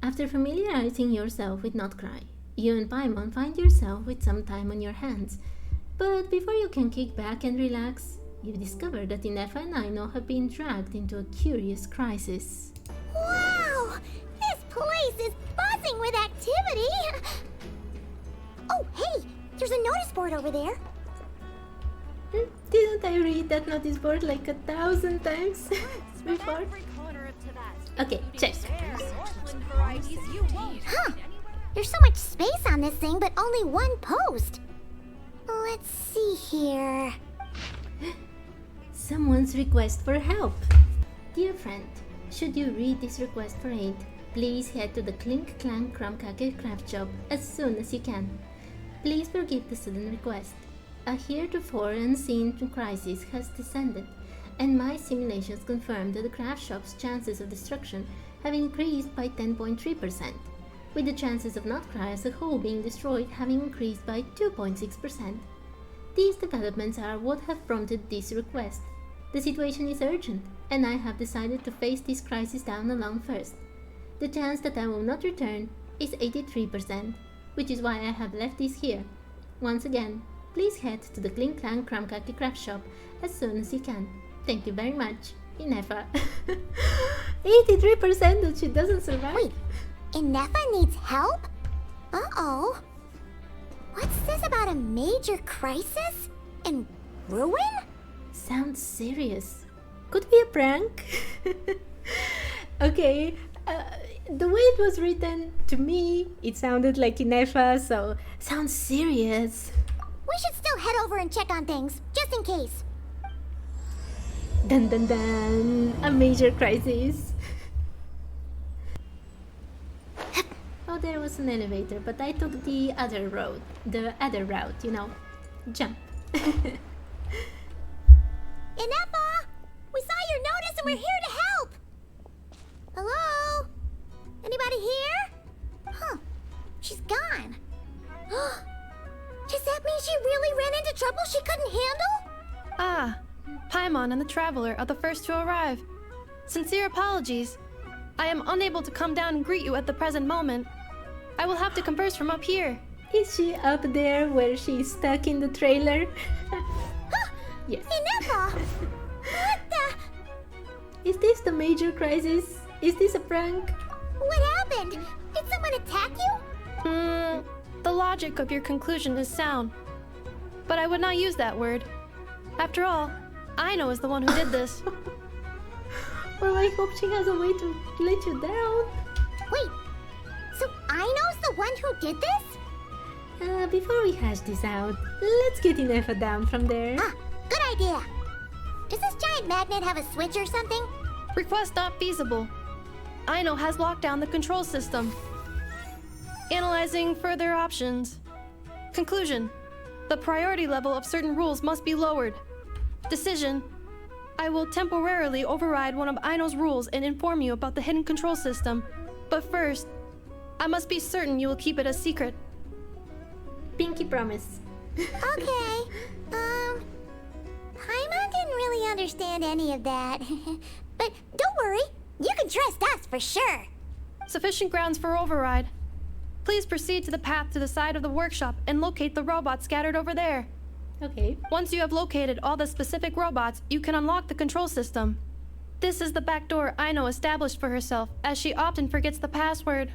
After familiarizing yourself with Not Cry, you and Paimon find yourself with some time on your hands. But before you can kick back and relax, you discover that Inefa and Aino have been dragged into a curious crisis. Wow! This place is buzzing with activity! Oh, hey! There's a notice board over there. Didn't I read that notice board like 1,000 times before? Okay, check. Huh! There's so much space on this thing, but only one post. Let's see here. Someone's request for help. Dear friend, should you read this request for aid, please head to the Clink Clank Krumkake craft shop as soon as you can. Please forgive the sudden request. A heretofore unseen crisis has descended, and my simulations confirm that the craft shop's chances of destruction have increased by 10.3%, with the chances of Not Cry as a whole being destroyed having increased by 2.6%. These developments are what have prompted this request. The situation is urgent, and I have decided to face this crisis down alone first. The chance that I will not return is 83%, which is why I have left this here. Once again, please head to the Clink Clank Krumkake craft shop as soon as you can. Thank you very much, Inefa. 83% that she doesn't survive. Wait, Inefa needs help? Uh-oh. What's this about a major crisis? And ruin? Sounds serious. Could be a prank. Okay, the way it was written, to me, it sounded like Inefa, so sounds serious. We should still head over and check on things, just in case. Dun dun dun! A major crisis. Oh, there was an elevator, but I took the other road. The other route, you know. Jump. Inefa! We saw your notice and we're here to help! Hello? Anybody here? Huh. She's gone. Does that mean she really ran into trouble she couldn't handle? Ah, Paimon and the Traveler are the first to arrive. Sincere apologies. I am unable to come down and greet you at the present moment. I will have to converse from up here. Is she up there where she's stuck in the trailer? Yes. Inefa! What the? Is this the major crisis? Is this a prank? What happened? Did someone attack you? The logic of your conclusion is sound. But I would not use that word. After all, Aino is the one who did this. Well, I hope she has a way to let you down. Wait, so Aino's the one who did this? Before we hash this out, let's get Inefa down from there. Ah, good idea. Does this giant magnet have a switch or something? Request not feasible. Aino has locked down the control system. Analyzing further options. Conclusion. The priority level of certain rules must be lowered. Decision. I will temporarily override one of Aino's rules and inform you about the hidden control system. But first, I must be certain you will keep it a secret. Pinky promise. Okay. Paimon didn't really understand any of that. But don't worry, you can trust us for sure. Sufficient grounds for override. Please proceed to the path to the side of the workshop and locate the robots scattered over there. Okay. Once you have located all the specific robots, you can unlock the control system. This is the back door Aino established for herself, as she often forgets the password.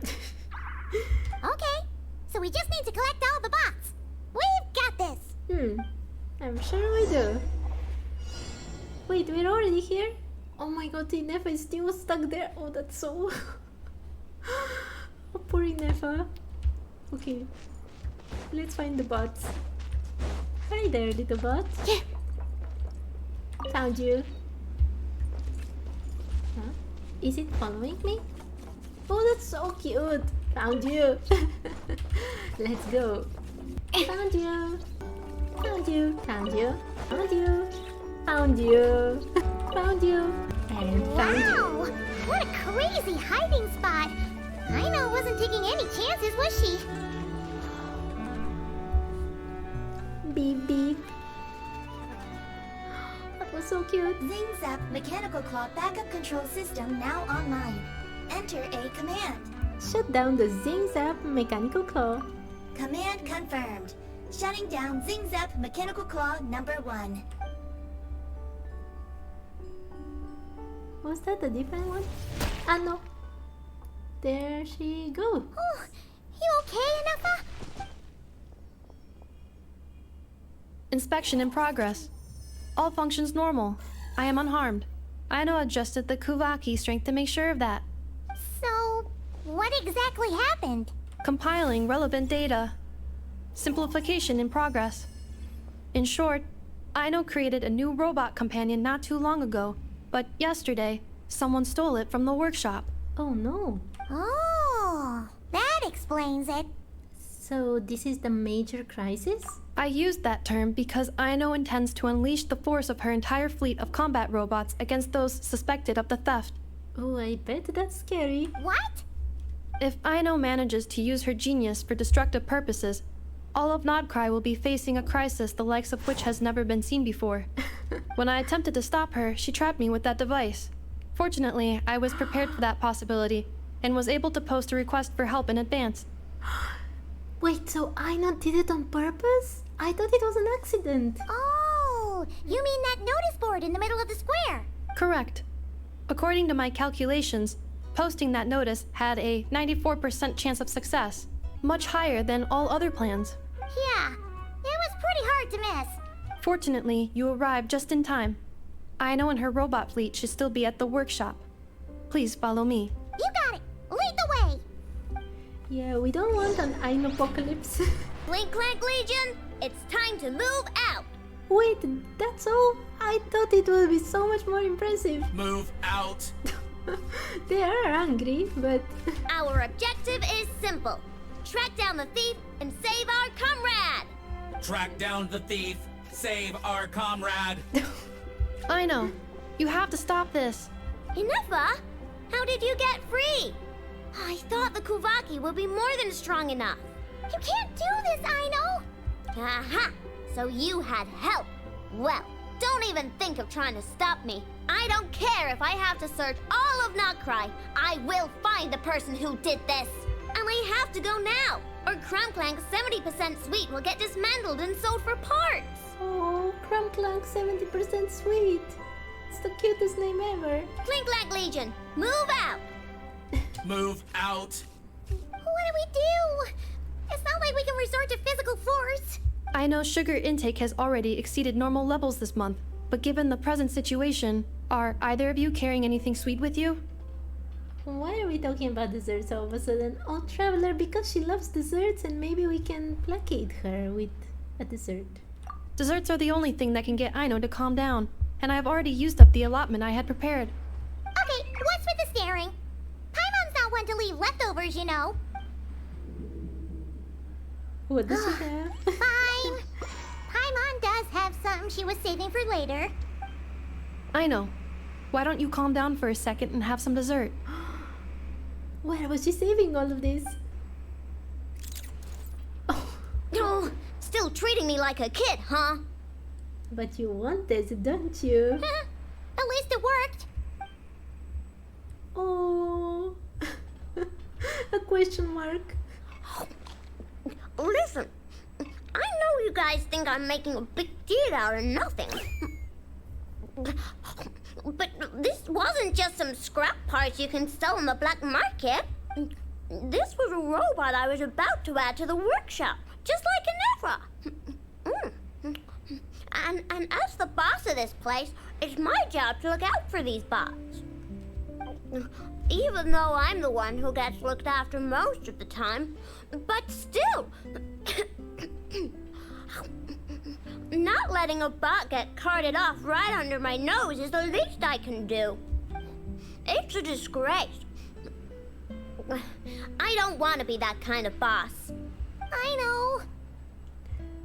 Okay, so we just need to collect all the bots. We've got this. I'm sure we do. Wait, we're already here? Oh my god, Inefa is still stuck there. Oh, that's so... Oh, poor Inefa. Okay, let's find the bots. Hi there, little bot. Yeah. Found you. Huh? Is it following me? Oh, that's so cute. Found you. Let's go. Found you. Found you. Found you. Found you. Found you. Found you. And found you. Wow! What a crazy hiding spot! Aino wasn't taking any chances, was she? Beep beep. That was so cute. Zing Zap Mechanical Claw Backup Control System now online. Enter a command. Shut down the Zing Zap mechanical claw. Command confirmed. Shutting down Zing Zap Mechanical Claw number 1. Was that a different one? Ah, no. There she go. Oh, you okay, Anafa? Inspection in progress. All functions normal. I am unharmed. Aino adjusted the Kuvaki strength to make sure of that. So, what exactly happened? Compiling relevant data. Simplification in progress. In short, Aino created a new robot companion not too long ago, but yesterday, someone stole it from the workshop. Oh no. Oh, that explains it. So this is the major crisis? I used that term because Aino intends to unleash the force of her entire fleet of combat robots against those suspected of the theft. Oh, I bet that's scary. What? If Aino manages to use her genius for destructive purposes, all of Nodcry will be facing a crisis the likes of which has never been seen before. When I attempted to stop her, she trapped me with that device. Fortunately, I was prepared for that possibility and was able to post a request for help in advance. Wait, so Aino did it on purpose? I thought it was an accident. Oh, you mean that notice board in the middle of the square? Correct. According to my calculations, posting that notice had a 94% chance of success, much higher than all other plans. Yeah, it was pretty hard to miss. Fortunately, you arrived just in time. Aino and her robot fleet should still be at the workshop. Please follow me. You got it. Lead the way. Yeah, we don't want an Aino apocalypse. Clink Clank Legion, it's time to move out. Wait, that's all? I thought it would be so much more impressive. Move out! They are angry, but... Our objective is simple. Track down the thief and save our comrade. Track down the thief, save our comrade! Aino, you have to stop this. Enough? How did you get free? I thought the Kuvaki would be more than strong enough. You can't do this, Aino! Aha! So you had help. Well, don't even think of trying to stop me. I don't care if I have to search all of Nodcry. I will find the person who did this. And I have to go now, or Clank's 70% suite will get dismantled and sold for parts. Oh, Clank 70% sweet. It's the cutest name ever. Clink Clank Legion, move out! Move out! What do we do? It's not like we can resort to physical force. Aino's sugar intake has already exceeded normal levels this month, but given the present situation, are either of you carrying anything sweet with you? Why are we talking about desserts all of a sudden? Oh, Traveler, because she loves desserts and maybe we can placate her with a dessert. Desserts are the only thing that can get Aino to calm down, and I have already used up the allotment I had prepared. Okay, what's with the staring? Paimon's not one to leave leftovers, you know. What does she have? Fine. Paimon does have something she was saving for later. Aino, why don't you calm down for a second and have some dessert? Where was she saving all of this? Oh, still treating me like a kid, huh? But you want this, don't you? At least it worked. Oh, a question mark. Listen, I know you guys think I'm making a big deal out of nothing. But this wasn't just some scrap parts you can sell on the black market. This was a robot I was about to add to the workshop, just like Anefra. And as the boss of this place, it's my job to look out for these bots. Even though I'm the one who gets looked after most of the time. But still, not letting a bot get carted off right under my nose is the least I can do. It's a disgrace. I don't want to be that kind of boss. I know.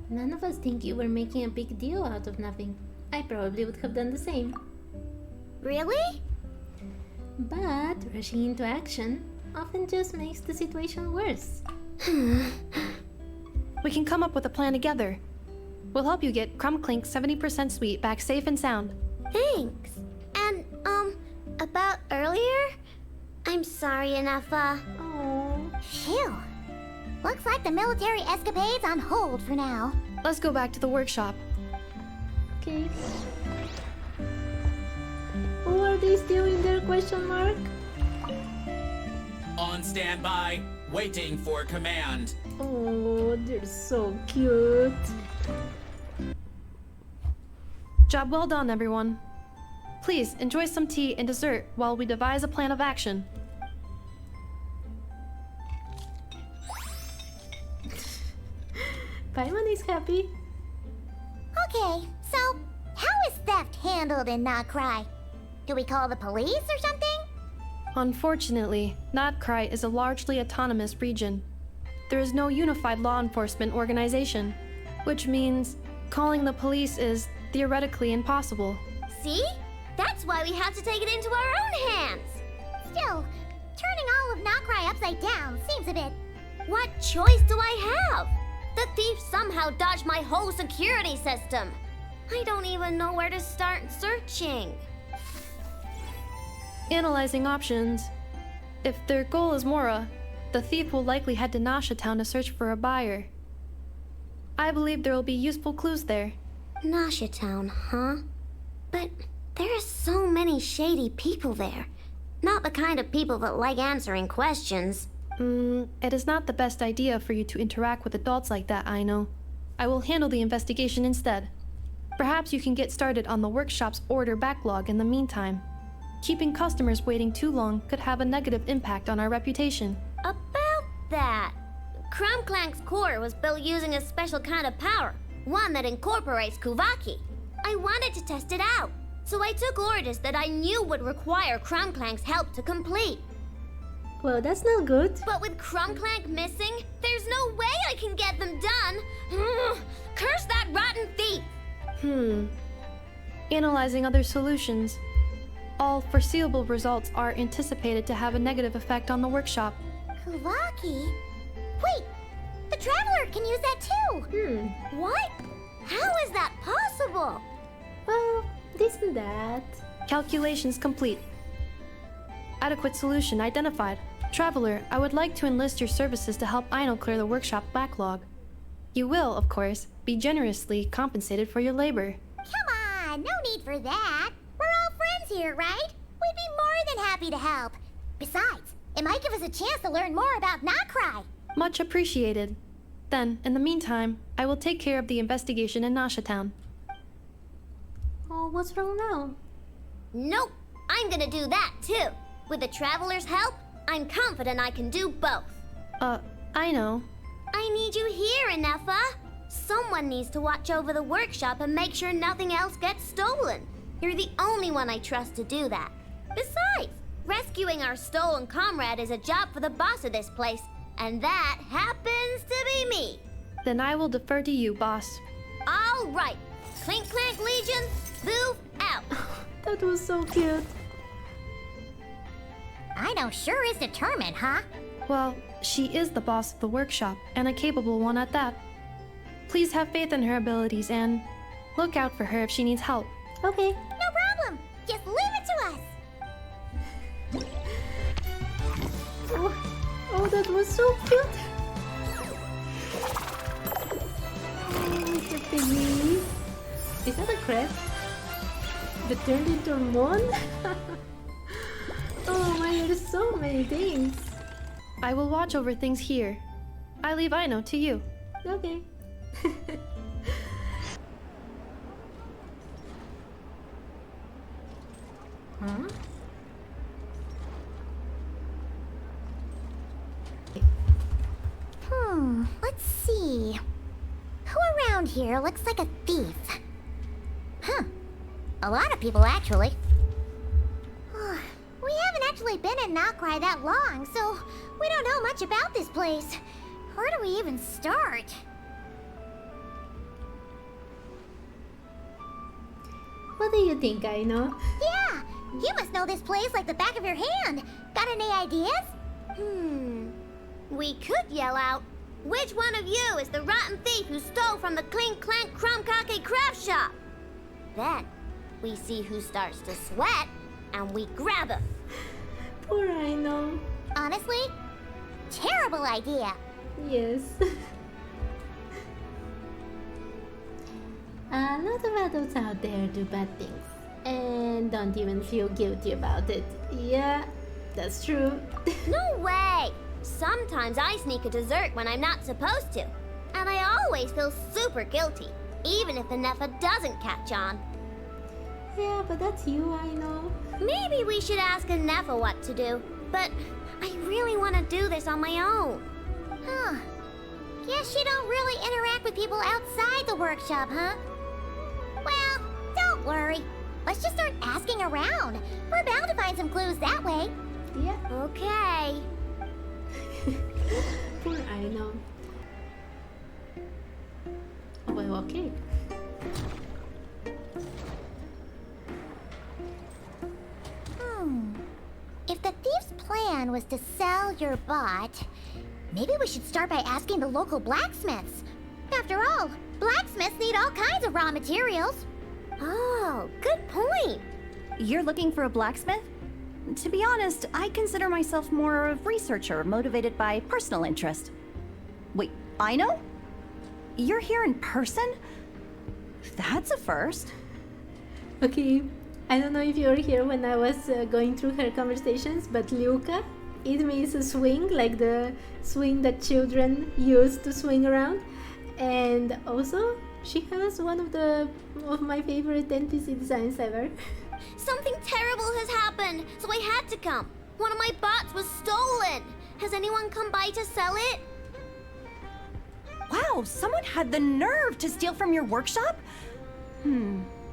None of us think you were making a big deal out of nothing. I probably would have done the same. Really? But rushing into action often just makes the situation worse. We can come up with a plan together. We'll help you get Clink's 70% sweet back safe and sound. Thanks. And, about earlier? I'm sorry, Anafa. Oh, Phew. Looks like the military escapade's on hold for now. Let's go back to the workshop. Okay. Oh, are they still in there? Question mark. On standby, waiting for command. Oh, they're so cute. Job well done, everyone. Please enjoy some tea and dessert while we devise a plan of action. Paimon is happy. Okay, so how is theft handled in Nocry? Do we call the police or something? Unfortunately, Nocry is a largely autonomous region. There is no unified law enforcement organization, which means calling the police is theoretically impossible. See? That's why we have to take it into our own hands. Still, turning all of Nocry upside down seems a bit... What choice do I have? The thief somehow dodged my whole security system. I don't even know where to start searching. Analyzing options. If their goal is Mora, the thief will likely head to Nasha Town to search for a buyer. I believe there will be useful clues there. Nasha Town, huh? But there are so many shady people there. Not the kind of people that like answering questions. It is not the best idea for you to interact with adults like that, Aino. I will handle the investigation instead. Perhaps you can get started on the workshop's order backlog in the meantime. Keeping customers waiting too long could have a negative impact on our reputation. About that, Clank's core was built using a special kind of power, one that incorporates Kuvaki. I wanted to test it out, so I took orders that I knew would require Clank's help to complete. Well, that's not good. But with Clank missing, there's no way I can get them done. Curse that rotten thief! Analyzing other solutions. All foreseeable results are anticipated to have a negative effect on the workshop. Kuvaki? Wait, the Traveler can use that too! What? How is that possible? Well, this and that. Calculations complete. Adequate solution identified. Traveler, I would like to enlist your services to help Aino clear the workshop backlog. You will, of course, be generously compensated for your labor. Come on, no need for that. We're all friends here, right? We'd be more than happy to help. Besides, it might give us a chance to learn more about Nocry. Much appreciated. Then, in the meantime, I will take care of the investigation in Nasha Town. Oh, what's wrong now? Nope, I'm gonna do that too. With the Traveler's help, I'm confident I can do both. I know. I need you here, Inefa. Someone needs to watch over the workshop and make sure nothing else gets stolen. You're the only one I trust to do that. Besides, rescuing our stolen comrade is a job for the boss of this place, and that happens to be me. Then I will defer to you, boss. All right, Clink Legion, move out. That was so cute. Aino sure is determined, huh? Well, she is the boss of the workshop, and a capable one at that. Please have faith in her abilities and look out for her if she needs help. Okay. No problem. Just leave it to us. Oh, that was so cute. Oh, the thingy. Is that a crab? That turned into a moon? Oh my, there's so many things. I will watch over things here. I leave Aino to you. Okay. Huh? Let's see. Who around here looks like a thief? Huh. A lot of people, actually. We haven't actually been in Nocry that long, so we don't know much about this place. Where do we even start? What do you think, Aino? Yeah, you must know this place like the back of your hand. Got any ideas? We could yell out, which one of you is the rotten thief who stole from the Clink Crumkake craft shop? Then, we see who starts to sweat, and we grab him. Poor Aino. Honestly, terrible idea. Yes. A lot of adults out there do bad things and don't even feel guilty about it. Yeah, that's true. No way! Sometimes I sneak a dessert when I'm not supposed to. And I always feel super guilty, even if the Neffa doesn't catch on. Yeah, but that's you, I know. Maybe we should ask a Neffa what to do, but I really want to do this on my own. Huh. Guess you don't really interact with people outside the workshop, huh? Well, don't worry. Let's just start asking around. We're bound to find some clues that way. Yeah. Okay. Poor Aino. Well, okay. If the thief's plan was to sell your bot, maybe we should start by asking the local blacksmiths. After all, blacksmiths need all kinds of raw materials. Oh, good point. You're looking for a blacksmith? To be honest, I consider myself more of a researcher motivated by personal interest. Wait, Aino? You're here in person? That's a first. Okay, I don't know if you were here when I was going through her conversations, but Liuka, it means a swing, like the swing that children use to swing around. And also, she has one of my favorite NPC designs ever. Something terrible has happened, so I had to come. One of my bots was stolen. Has anyone come by to sell it? Wow, someone had the nerve to steal from your workshop?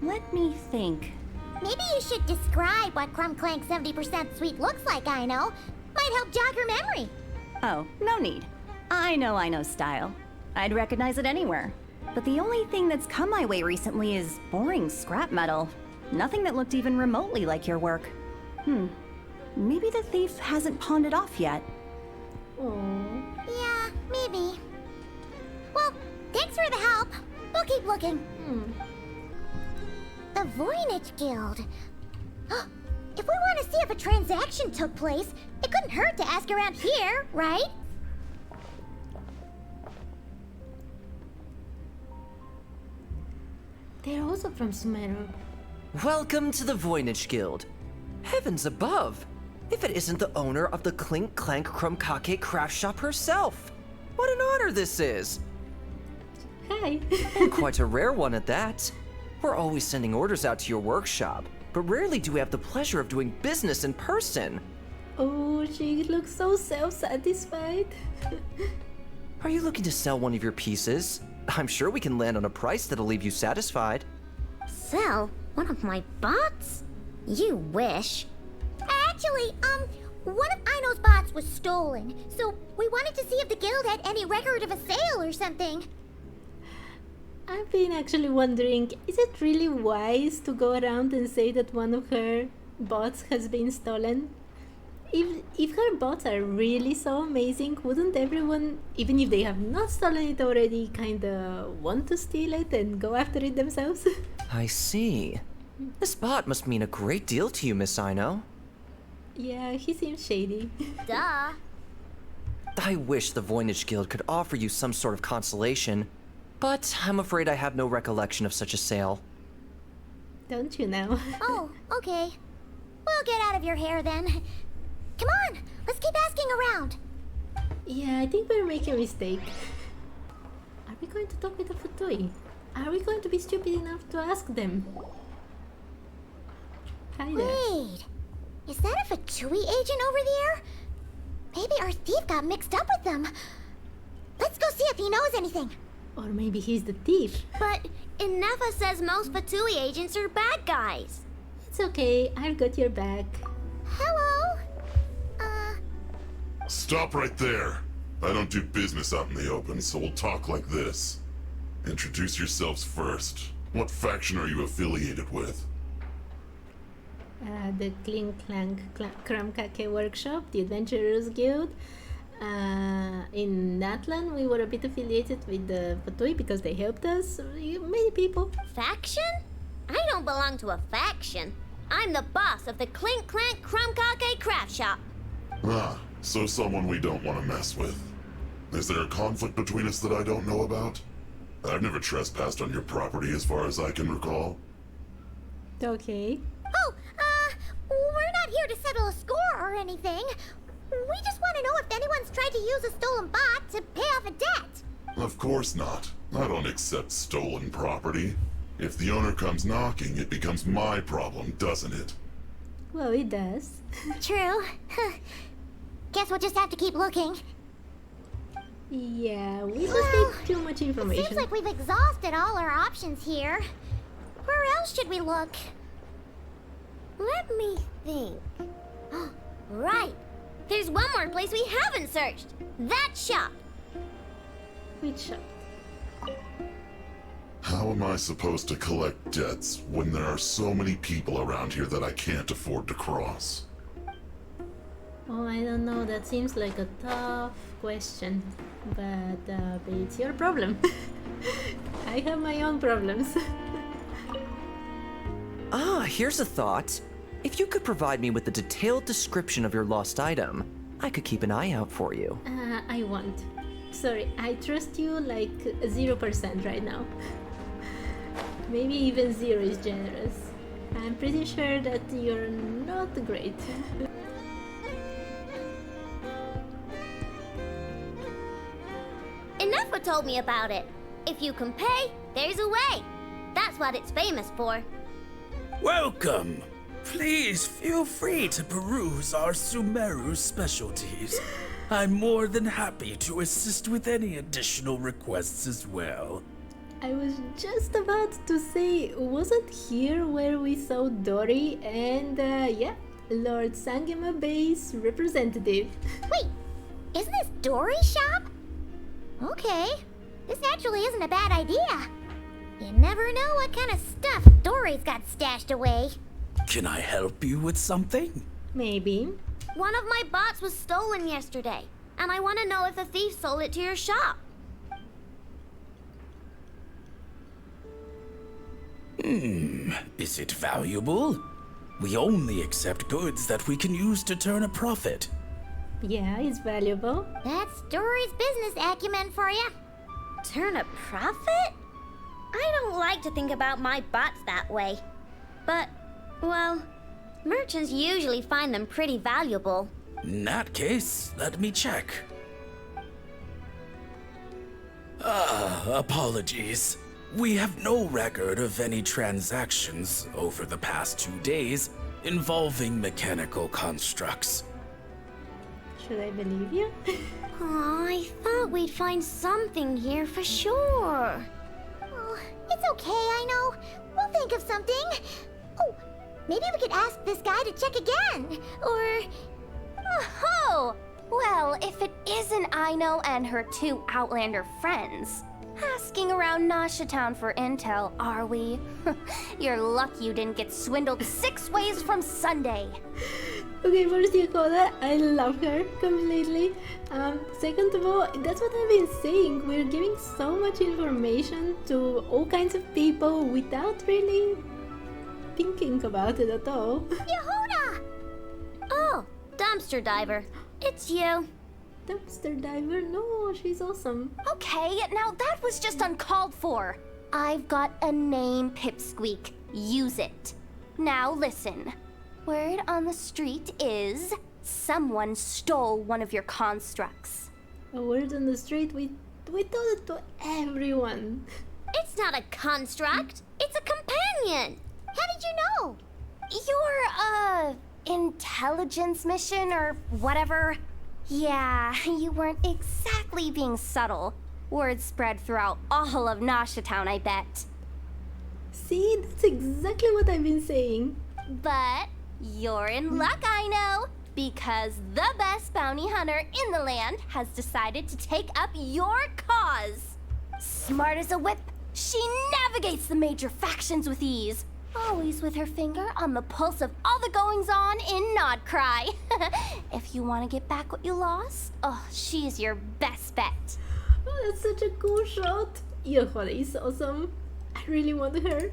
Let me think. Maybe you should describe what Clank 70% sweet looks like, Aino. Might help jog your memory. Oh, no need. I know Aino's style. I'd recognize it anywhere. But the only thing that's come my way recently is boring scrap metal. Nothing that looked even remotely like your work. Maybe the thief hasn't pawned it off yet. Oh. Yeah, maybe. Well, thanks for the help. We'll keep looking. The Voynich Guild. If we want to see if a transaction took place, it couldn't hurt to ask around here, right? They're also from Sumeru. Welcome to the Voynich Guild. Heavens above! If it isn't the owner of the Clink Clank Krumkake craft shop herself! What an honor this is! Hi. And quite a rare one at that. We're always sending orders out to your workshop, but rarely do we have the pleasure of doing business in person. Oh, she looks so self-satisfied. Are you looking to sell one of your pieces? I'm sure we can land on a price that'll leave you satisfied. Sell one of my bots? You wish. Actually, one of Aino's bots was stolen, so we wanted to see if the guild had any record of a sale or something. I've been actually wondering, is it really wise to go around and say that one of her bots has been stolen? If her bots are really so amazing, wouldn't everyone, even if they have not stolen it already, kinda want to steal it and go after it themselves? I see. This bot must mean a great deal to you, Miss Aino. Yeah, he seems shady. Duh. I wish the Voynich Guild could offer you some sort of consolation, but I'm afraid I have no recollection of such a sale. Don't you know? Oh, okay. We'll get out of your hair then. Come on, let's keep asking around. Yeah, I think we're making a mistake. Are we going to talk with the Futui? Are we going to be stupid enough to ask them? Hi there. Wait, is that a Fatui agent over there? Maybe our thief got mixed up with them. Let's go see if he knows anything. Or maybe he's the thief. But Inefa says most Fatui agents are bad guys. It's okay, I've got your back. Hello? Stop right there. I don't do business out in the open, so we'll talk like this. Introduce yourselves first. What faction are you affiliated with? The Clink Clank Krumkake Workshop, the Adventurers Guild. In Natlan, we were a bit affiliated with the Fatui because they helped us. Many people. Faction? I don't belong to a faction. I'm the boss of the Clink Clank Krumkake craft shop. Ah, So someone we don't want to mess with. Is there a conflict between us that I don't know about? I've never trespassed on your property as far as I can recall. Okay. Oh, we're not here to settle a score or anything. We just want to know if anyone's tried to use a stolen bot to pay off a debt. Of course not. I don't accept stolen property. If the owner comes knocking, it becomes my problem, doesn't it? Well, it does. True. Guess we'll just have to keep looking. Yeah, we must take too much It information. seems like we've exhausted all our options here. Where else should we look? Let me think. Right. There's one more place we haven't searched. That shop. Which shop? How am I supposed to collect debts when there are so many people around here that I can't afford to cross? Oh, I don't know. That seems like a tough question. But it's your problem. I have my own problems. Here's a thought. If you could provide me with a detailed description of your lost item, I could keep an eye out for you. I won't. Sorry, I trust you like 0% right now. Maybe even 0 is generous. I'm pretty sure that you're not great. Enough told me about it. If you can pay, there's a way. That's what it's famous for. Welcome! Please feel free to peruse our Sumeru specialties. I'm more than happy to assist with any additional requests as well. I was just about to say, wasn't here where we saw Dory and, yeah, Lord Sangema Bay's representative. Wait, isn't this Dory's shop? Okay, this actually isn't a bad idea. You never know what kind of stuff Dory's got stashed away. Can I help you with something? Maybe. One of my bots was stolen yesterday, and I want to know if the thief sold it to your shop. Is it valuable? We only accept goods that we can use to turn a profit. Yeah, it's valuable. That's Dory's business acumen for you. Turn a profit? I don't like to think about my bots that way. But, well, merchants usually find them pretty valuable. In that case, let me check. Apologies. We have no record of any transactions over the past 2 days involving mechanical constructs. Should I believe you? Aw, I thought we'd find something here for sure. Oh, it's okay, I know. We'll think of something. Oh, maybe we could ask this guy to check again. Or... Oh, well, if it isn't Aino and her 2 Outlander friends. Asking around Nasha Town for intel, are we? You're lucky you didn't get swindled 6 ways from Sunday. Okay, first Yakoda, I love her completely. Second of all, that's what I've been saying. We're giving so much information to all kinds of people without really thinking about it at all. Yehuda! Oh, dumpster diver. It's you. Dumpster diver? No, she's awesome. Okay, now that was just uncalled for. I've got a name, Pipsqueak. Use it. Now listen. Word on the street is someone stole one of your constructs. A word on the street, we told it to everyone. It's not a construct. It's a companion. How did you know? Your, intelligence mission or whatever. Yeah, you weren't exactly being subtle. Word spread throughout all of Nasha Town, I bet. See, that's exactly what I've been saying. But you're in luck, I know, because the best bounty hunter in the land has decided to take up your cause. Smart as a whip, she navigates the major factions with ease. Always with her finger on the pulse of all the goings-on in Nodcry. If you want to get back what you lost, oh, she's your best bet. Oh, that's such a cool shot. Yakoda is awesome. I really want her.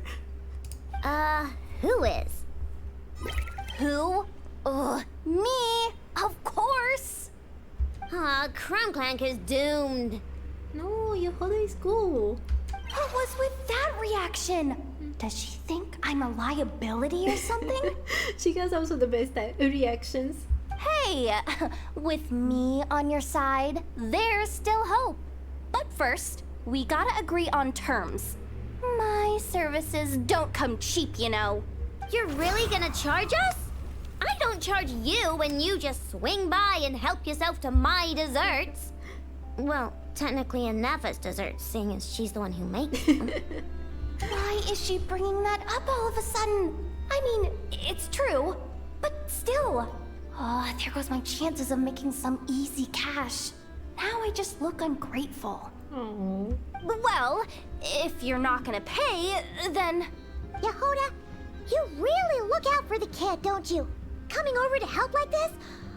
Who is? Who? Me, of course. Clank is doomed. No, Yehoda is cool. What was with that reaction? Does she think I'm a liability or something? She has also the best reactions. Hey, with me on your side, there's still hope. But first, we gotta agree on terms. My services don't come cheap, you know. You're really gonna charge us? I don't charge you when you just swing by and help yourself to my desserts. Well, technically Anafa's desserts, seeing as she's the one who makes them. Why is she bringing that up all of a sudden? I mean, it's true, but still. Oh, there goes my chances of making some easy cash. Now I just look ungrateful. Oh. Well, if you're not gonna pay, then... Yehoda, you really look out for the kid, don't you? Coming over to help like this?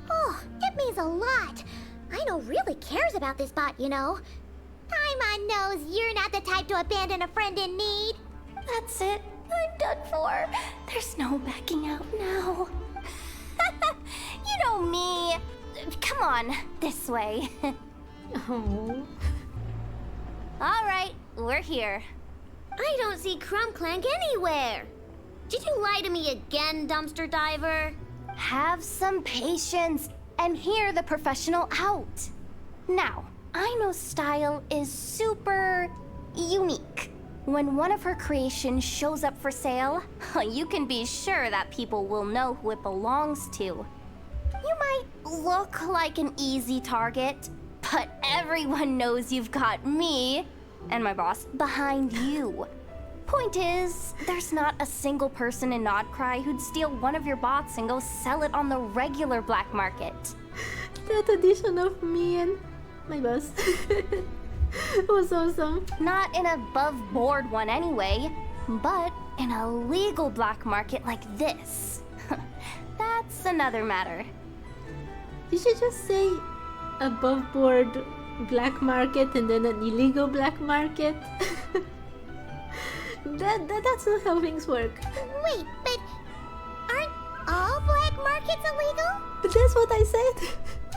Oh, it means a lot. Aino really cares about this bot, you know. Paimon knows you're not the type to abandon a friend in need. That's it. I'm done for. There's no backing out now. You know me. Come on, this way. Oh. All right, we're here. I don't see Clank anywhere. Did you lie to me again, dumpster diver? Have some patience and hear the professional out. Now, Aino's style is super unique. When one of her creations shows up for sale, you can be sure that people will know who it belongs to. You might look like an easy target, but everyone knows you've got me and my boss behind you. Point is, there's not a single person in Nodcry who'd steal one of your bots and go sell it on the regular black market. That audition of me and my boss was awesome. Not an above-board one anyway, but in a legal black market like this. That's another matter. You should just say above board black market and then an illegal black market. That's not how things work. Wait, but aren't all black markets illegal? But that's what I said.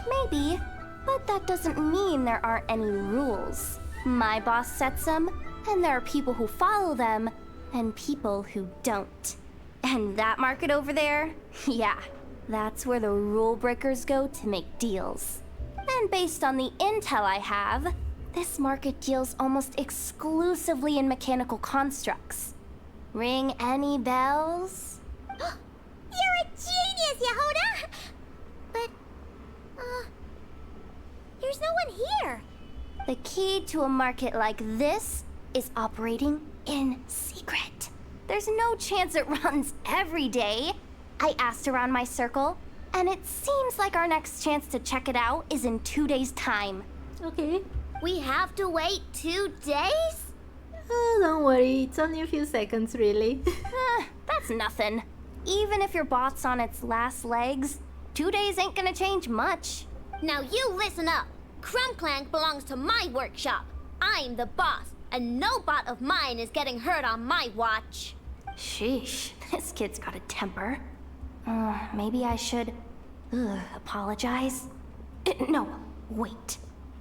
Maybe, but that doesn't mean there aren't any rules. My boss sets them, and there are people who follow them, and people who don't. And that market over there, yeah, that's where the rule breakers go to make deals. And based on the intel I have, this market deals almost exclusively in mechanical constructs. Ring any bells? You're a genius, Yehoda! But, there's no one here. The key to a market like this is operating in secret. There's no chance it runs every day. I asked around my circle, and it seems like our next chance to check it out is in 2 days' time. Okay. We have to wait 2 days? Oh, don't worry. It's only a few seconds, really. That's nothing. Even if your bot's on its last legs, 2 days ain't gonna change much. Now you listen up. Clank belongs to my workshop. I'm the boss, and no bot of mine is getting hurt on my watch. Sheesh, this kid's got a temper. Maybe I should apologize? No, wait.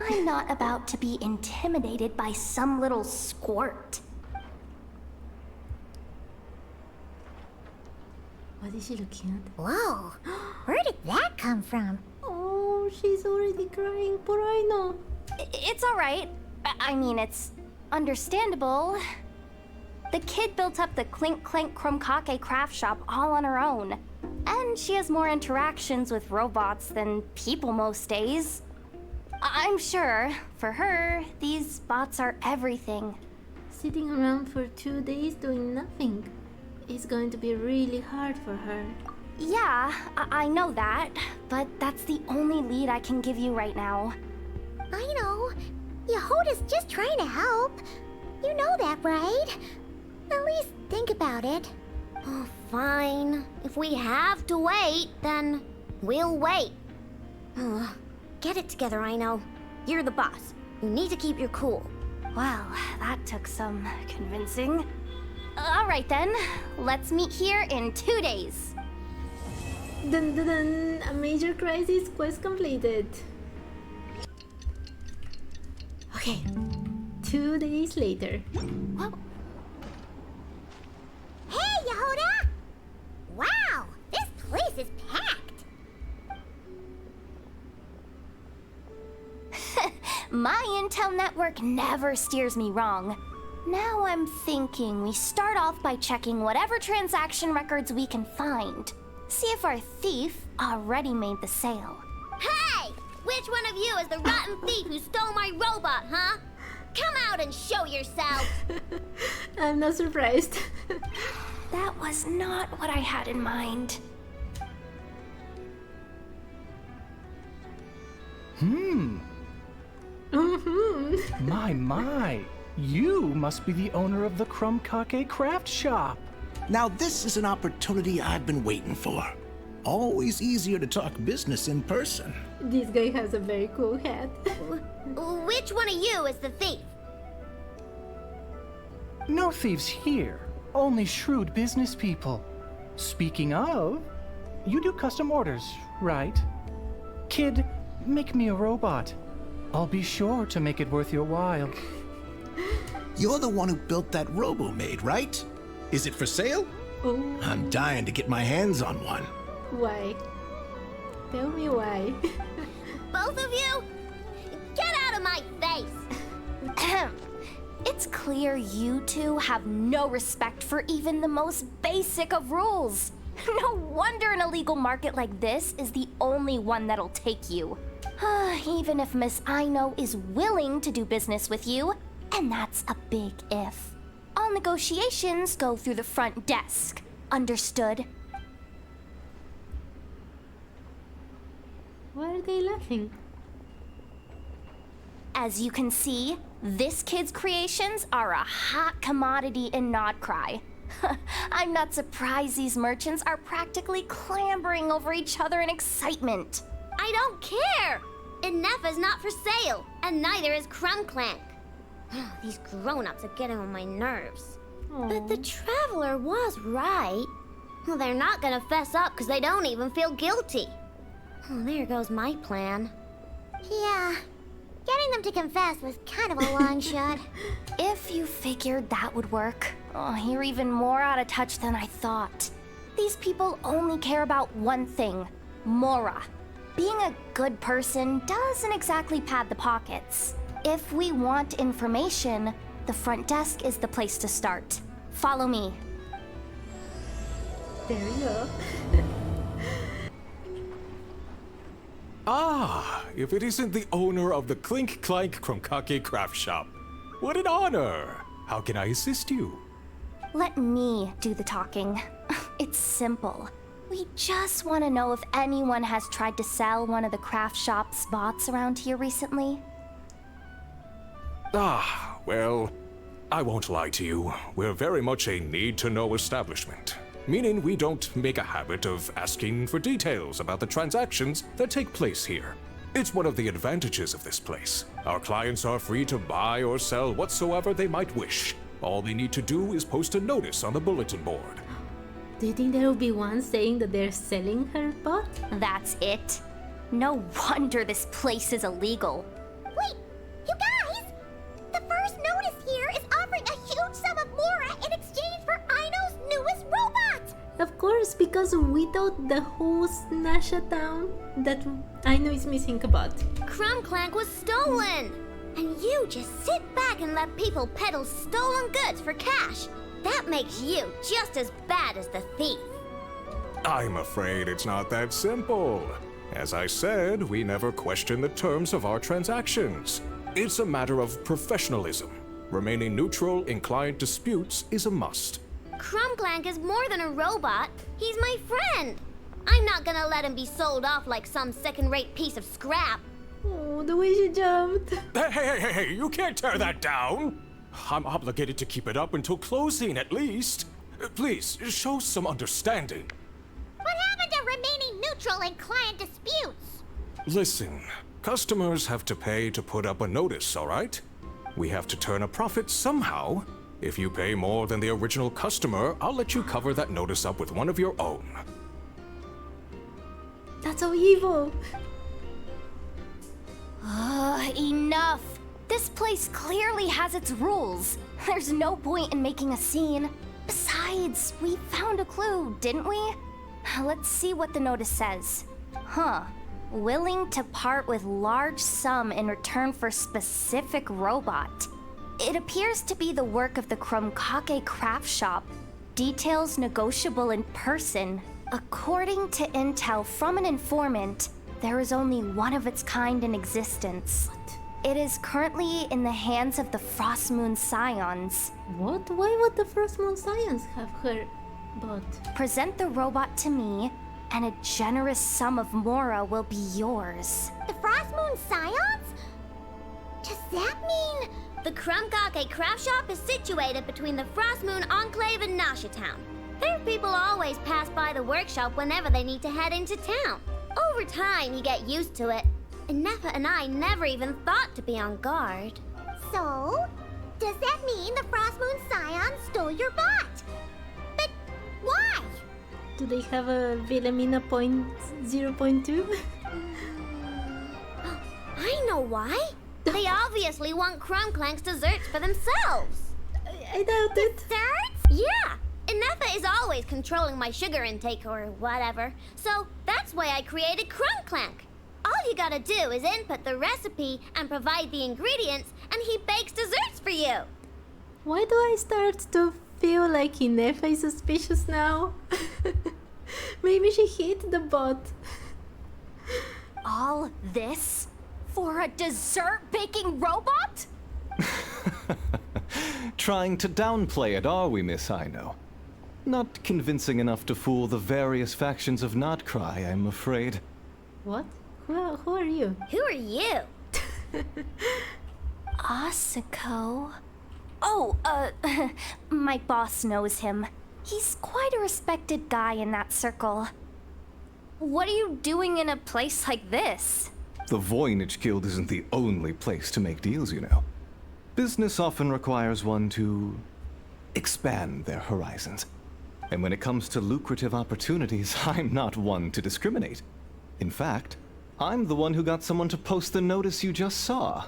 I'm not about to be intimidated by some little squirt. What is she looking at? Whoa, where did that come from? Oh, she's already crying. Poor Aino. It's alright. I mean, it's understandable. The kid built up the Clink Krumkake craft shop all on her own. And she has more interactions with robots than people most days. I'm sure, for her, these bots are everything. Sitting around for 2 days doing nothing is going to be really hard for her. Yeah, I know that, but that's the only lead I can give you right now. I know. Yehoda's just trying to help. You know that, right? At least think about it. Oh, fine. If we have to wait, then we'll wait. Get it together, Aino. You're the boss. You need to keep your cool. Well, that took some convincing. All right then, let's meet here in 2 days. Dun dun dun! A major crisis quest completed. Okay. 2 days later. Whoa. Hey, Yehuda! Wow, this place is packed. My intel network never steers me wrong. Now I'm thinking we start off by checking whatever transaction records we can find. See if our thief already made the sale. Hey! Which one of you is the rotten thief who stole my robot, huh? Come out and show yourself! I'm not surprised. That was not what I had in mind. My. You must be the owner of the Krumkake craft shop. Now this is an opportunity I've been waiting for. Always easier to talk business in person. This guy has a very cool hat. Which one of you is the thief? No thieves here, only shrewd business people. Speaking of, you do custom orders, right? Kid, make me a robot. I'll be sure to make it worth your while. You're the one who built that robo-maid, right? Is it for sale? Oh, I'm dying to get my hands on one. why? Tell me why. Both of you? Get out of my face! It's clear you two have no respect for even the most basic of rules. No wonder an illegal market like this is the only one that'll take you. Even if Miss Aino is willing to do business with you, and that's a big if. All negotiations go through the front desk. Understood? Why are they laughing? As you can see, this kid's creations are a hot commodity in Nodcry. I'm not surprised these merchants are practically clambering over each other in excitement. I don't care! Inefa's not for sale, and neither is Clank. These grown-ups are getting on my nerves. But the traveler was right. Well, they're not gonna fess up because they don't even feel guilty. Oh, there goes my plan. Yeah, getting them to confess was kind of a long shot. If you figured that would work, you're even more out of touch than I thought. These people only care about one thing, Mora. Being a good person doesn't exactly pad the pockets. If we want information, the front desk is the place to start. Follow me. There we go. Ah, if it isn't the owner of the Clink Krumkake craft shop. What an honor! How can I assist you? Let me do the talking. It's simple. We just want to know if anyone has tried to sell one of the craft shop's bots around here recently. Ah, well, I won't lie to you. We're very much a need-to-know establishment. Meaning we don't make a habit of asking for details about the transactions that take place here. It's one of the advantages of this place. Our clients are free to buy or sell whatsoever they might wish. All they need to do is post a notice on the bulletin board. Do you think there will be one saying that they're selling her bot? That's it. No wonder this place is illegal. Wait, you guys! The first notice here is offering a huge sum of Mora in exchange for Aino's newest robot! Of course, because we thought the whole Snasha town that Aino is missing a bot. Clank was stolen! And you just sit back and let people peddle stolen goods for cash. That makes you just as bad as the thief. I'm afraid it's not that simple. As I said, we never question the terms of our transactions. It's a matter of professionalism. Remaining neutral in client disputes is a must. Clank is more than a robot. He's my friend. I'm not gonna let him be sold off like some second-rate piece of scrap. Oh, the way she jumped. Hey, you can't tear that down! I'm obligated to keep it up until closing, at least. Please, show some understanding. What happened to remaining neutral in client disputes? Listen, customers have to pay to put up a notice, all right? We have to turn a profit somehow. If you pay more than the original customer, I'll let you cover that notice up with one of your own. That's so evil. Enough! This place clearly has its rules. There's no point in making a scene. Besides, we found a clue, didn't we? Let's see what the notice says. Huh. Willing to part with large sum in return for specific robot. It appears to be the work of the Krumkake craft shop. Details negotiable in person. According to intel from an informant, there is only one of its kind in existence. It is currently in the hands of the Frost Moon Scions. What? Why would the Frost Moon Scions have her bot? Present the robot to me, and a generous sum of Mora will be yours. The Frost Moon Scions? Does that mean... The Krumkake craft shop is situated between the Frost Moon Enclave and Nasha Town. Their people always pass by the workshop whenever they need to head into town. Over time, you get used to it. And Nefa and I never even thought to be on guard. So, does that mean the Frost Moon Scions stole your bot? But why? Do they have a Wilhelmina point 0.2? I know why. They obviously want Clank's desserts for themselves. I doubt it. Desserts? Yeah. And Nefa is always controlling my sugar intake or whatever. So that's why I created Clank. All you gotta do is input the recipe and provide the ingredients, and he bakes desserts for you. Why do I start to feel like Nefa is suspicious now? Maybe she hit the bot. All this for a dessert baking robot? Trying to downplay it, are we, Miss Aino? Not convincing enough to fool the various factions of Notcry, I'm afraid. What? Who are you? Who are you? Asuko. Oh, my boss knows him. He's quite a respected guy in that circle. What are you doing in a place like this? The Voynich Guild isn't the only place to make deals, you know. Business often requires one to expand their horizons. And when it comes to lucrative opportunities, I'm not one to discriminate. In fact, I'm the one who got someone to post the notice you just saw.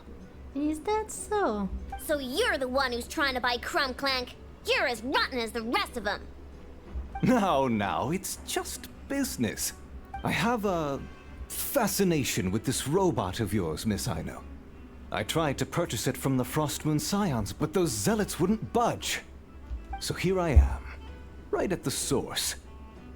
Is that so? So you're the one who's trying to buy Clank. You're as rotten as the rest of them. Now, it's just business. I have a fascination with this robot of yours, Miss Aino. I tried to purchase it from the Frost Moon Scions, but those zealots wouldn't budge. So here I am, right at the source.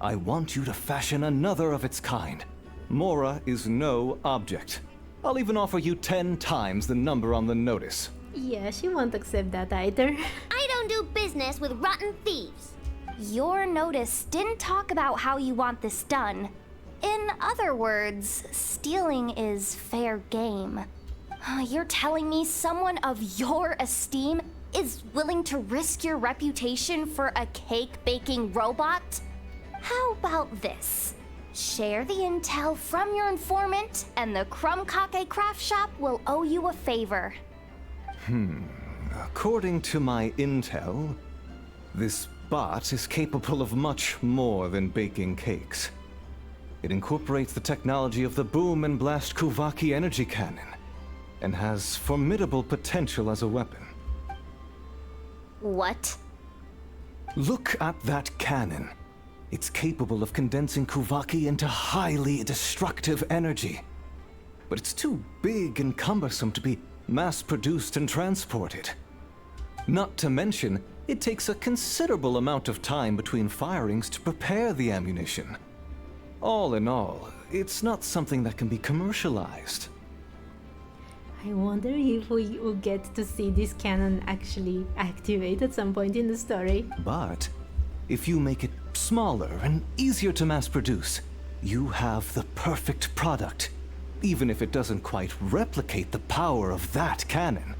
I want you to fashion another of its kind. Mora is no object. I'll even offer you 10 times the number on the notice. Yeah, she won't accept that either. I don't do business with rotten thieves. Your notice didn't talk about how you want this done. In other words, stealing is fair game. You're telling me someone of your esteem is willing to risk your reputation for a cake-baking robot? How about this? Share the intel from your informant, and the Krumkake craft shop will owe you a favor. According to my intel, this bot is capable of much more than baking cakes. It incorporates the technology of the Bwoooom and Blast Kuvaki energy cannon, and has formidable potential as a weapon. What? Look at that cannon. It's capable of condensing Kuvaki into highly destructive energy. But it's too big and cumbersome to be mass-produced and transported. Not to mention, it takes a considerable amount of time between firings to prepare the ammunition. All in all, it's not something that can be commercialized. I wonder if we will get to see this cannon actually activate at some point in the story. But if you make it smaller and easier to mass produce, you have the perfect product, even if it doesn't quite replicate the power of that cannon.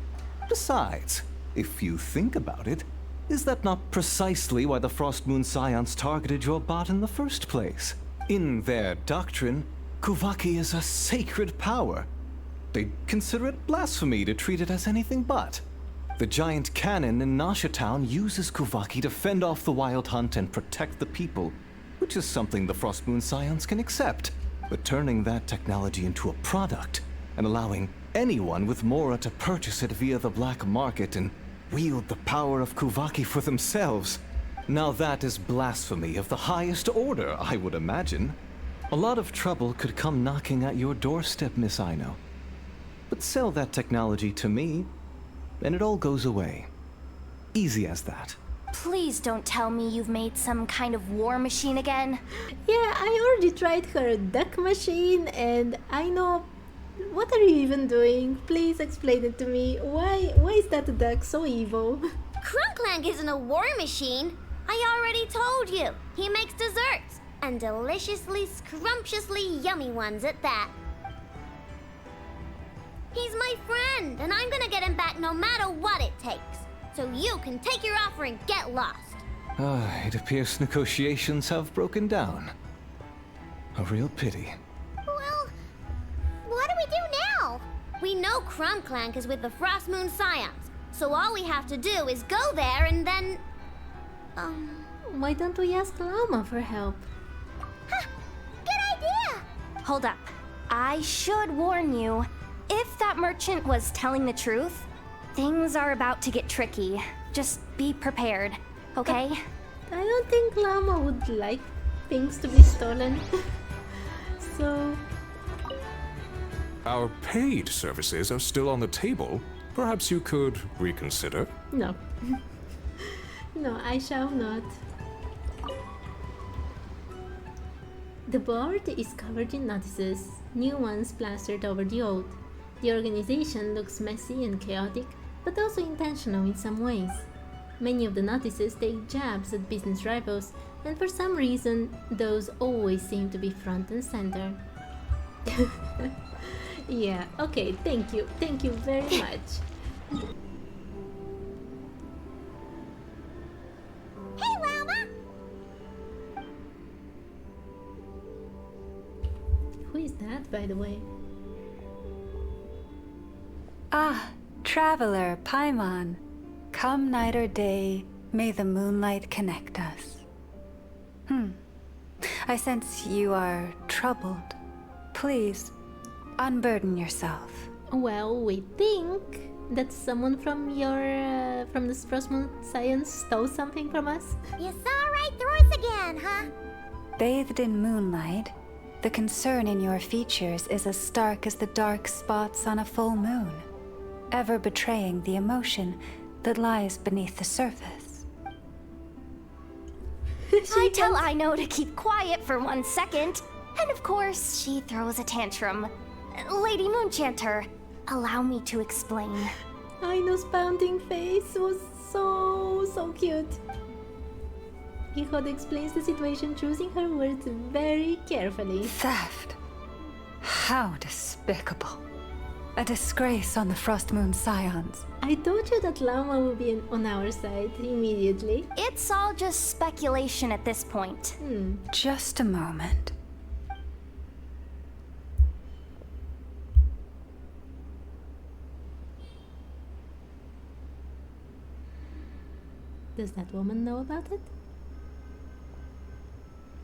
Besides, if you think about it, is that not precisely why the Frost Moon Scions targeted your bot in the first place? In their doctrine, Kuvaki is a sacred power. They'd consider it blasphemy to treat it as anything but. The giant cannon in Nasha Town uses Kuvaki to fend off the wild hunt and protect the people, which is something the Frost Moon Scions can accept. But turning that technology into a product and allowing anyone with Mora to purchase it via the black market and wield the power of Kuvaki for themselves. Now that is blasphemy of the highest order, I would imagine. A lot of trouble could come knocking at your doorstep, Miss Aino. But sell that technology to me, and it all goes away. Easy as that. Please don't tell me you've made some kind of war machine again. Yeah, I already tried her duck machine, and I know. What are you even doing? Please explain it to me. Why is that duck so evil? Clank isn't a war machine. I already told you. He makes desserts, and deliciously, scrumptiously yummy ones at that. He's my friend, and I'm gonna get him back no matter what it takes. So you can take your offer and get lost. It appears negotiations have broken down. A real pity. Well, what do we do now? We know Clank is with the Frost Moon Scions, so all we have to do is go there and then... Why don't we ask Llama for help? Huh, good idea! Hold up. I should warn you. If that merchant was telling the truth, things are about to get tricky. Just be prepared, okay? I don't think Llama would like things to be stolen. So... Our paid services are still on the table. Perhaps you could reconsider? No. No, I shall not. The board is covered in notices, new ones plastered over the old. The organization looks messy and chaotic, but also intentional in some ways. Many of the notices take jabs at business rivals, and for some reason, those always seem to be front and center. Yeah, okay, thank you very much. Hey, Llama! Who is that, by the way? Ah, traveler, Paimon. Come night or day, may the moonlight connect us. I sense you are troubled. Please, unburden yourself. Well, we think that someone from from the Frost Moon Science stole something from us. You saw right through us again, huh? Bathed in moonlight, the concern in your features is as stark as the dark spots on a full moon, ever betraying the emotion that lies beneath the surface. I tell Aino to keep quiet for 1 second, and of course, she throws a tantrum. Lady Moonchanter, allow me to explain. Aino's pounding face was so cute. Hihode explains the situation, choosing her words very carefully. Theft? How despicable. A disgrace on the Frost Moon Scions. I told you that Llama will be on our side immediately. It's all just speculation at this point. Just a moment. Does that woman know about it?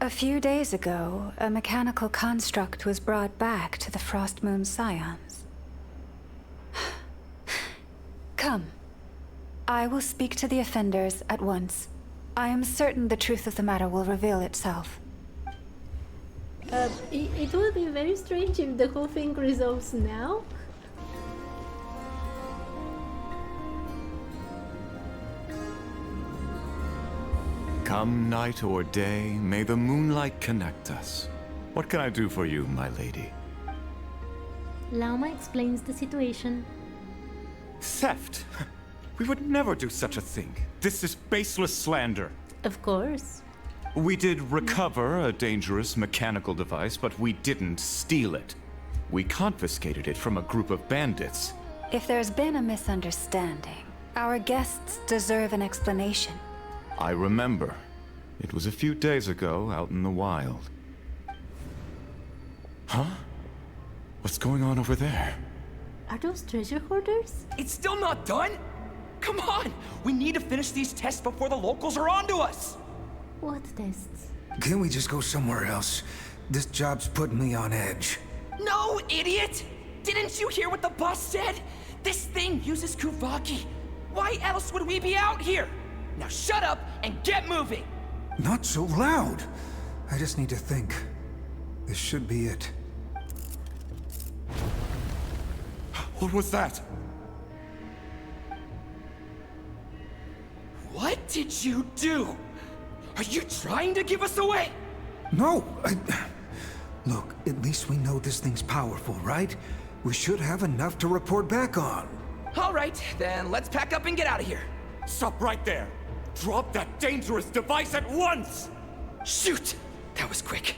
A few days ago, a mechanical construct was brought back to the Frost Moon Scions. Come. I will speak to the offenders at once. I am certain the truth of the matter will reveal itself. It would be very strange if the whole thing resolves now. Come night or day, may the moonlight connect us. What can I do for you, my lady? Llama explains the situation. Theft? We would never do such a thing. This is baseless slander. Of course. We did recover a dangerous mechanical device, but we didn't steal it. We confiscated it from a group of bandits. If there's been a misunderstanding, our guests deserve an explanation. I remember. It was a few days ago out in the wild. Huh? What's going on over there? Are those treasure hoarders? It's still not done? Come on! We need to finish these tests before the locals are onto us! What tests? Can't we just go somewhere else? This job's putting me on edge. No, idiot! Didn't you hear what the boss said? This thing uses Kuvaki. Why else would we be out here? Now shut up and get moving! Not so loud. I just need to think. This should be it. What was that? What did you do? Are you trying to give us away? No, Look, at least we know this thing's powerful, right? We should have enough to report back on. All right, then let's pack up and get out of here. Stop right there! Drop that dangerous device at once! Shoot! That was quick.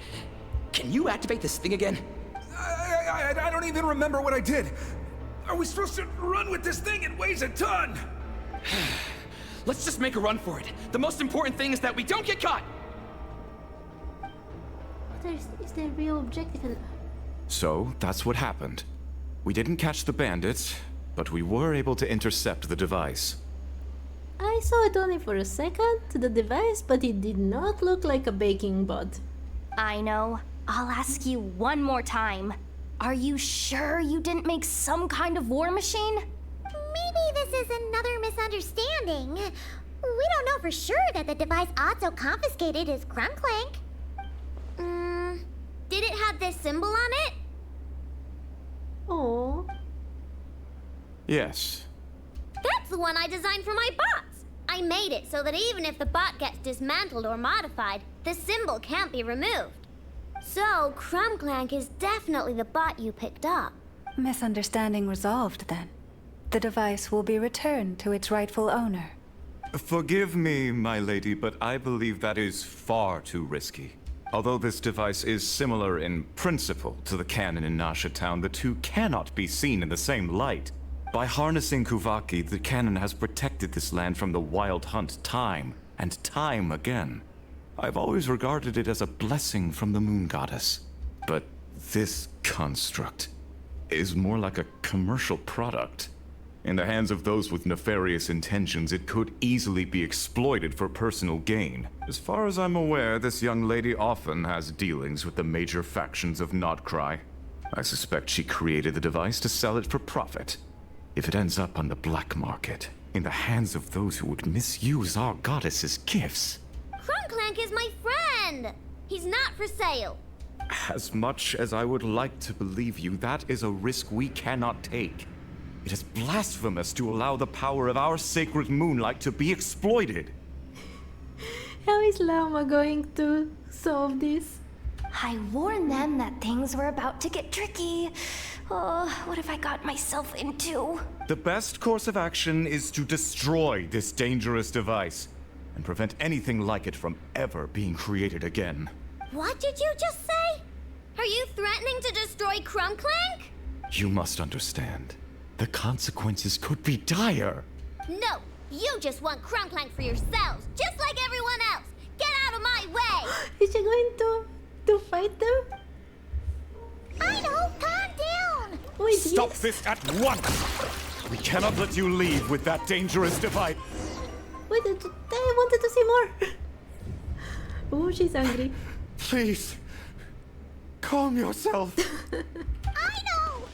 Can you activate this thing again? I don't even remember what I did. Are we supposed to run with this thing? It weighs a ton! Let's just make a run for it. The most important thing is that we don't get caught! Is there a real objective? So, that's what happened. We didn't catch the bandits, but we were able to intercept the device. I saw it only for a second, the device, but it did not look like a baking bot. I know. I'll ask you one more time. Are you sure you didn't make some kind of war machine? Maybe this is another misunderstanding. We don't know for sure that the device Otto confiscated is Clank. Did it have this symbol on it? Oh. Yes. That's the one I designed for my bots. I made it so that even if the bot gets dismantled or modified, the symbol can't be removed. So, Clank is definitely the bot you picked up. Misunderstanding resolved, then. The device will be returned to its rightful owner. Forgive me, my lady, but I believe that is far too risky. Although this device is similar in principle to the cannon in Nasha Town, the two cannot be seen in the same light. By harnessing Kuvaki, the cannon has protected this land from the wild hunt time and time again. I've always regarded it as a blessing from the moon goddess. But this construct is more like a commercial product. In the hands of those with nefarious intentions, it could easily be exploited for personal gain. As far as I'm aware, this young lady often has dealings with the major factions of Nodcry. I suspect she created the device to sell it for profit. If it ends up on the black market, in the hands of those who would misuse our goddess's gifts... Clank is my friend! He's not for sale. As much as I would like to believe you, that is a risk we cannot take. It is blasphemous to allow the power of our sacred moonlight to be exploited. How is Lama going to solve this? I warned them that things were about to get tricky. Oh, what have I got myself into? The best course of action is to destroy this dangerous device and prevent anything like it from ever being created again. What did you just say? Are you threatening to destroy Clank? You must understand. The consequences could be dire. No, you just want Clank for yourselves, just like everyone else. Get out of my way! Is she going to fight them? I know, calm down! Wait, Stop this at once! We cannot let you leave with that dangerous device. Wait, I wanted to see more. Oh, she's angry. Please, calm yourself. I know!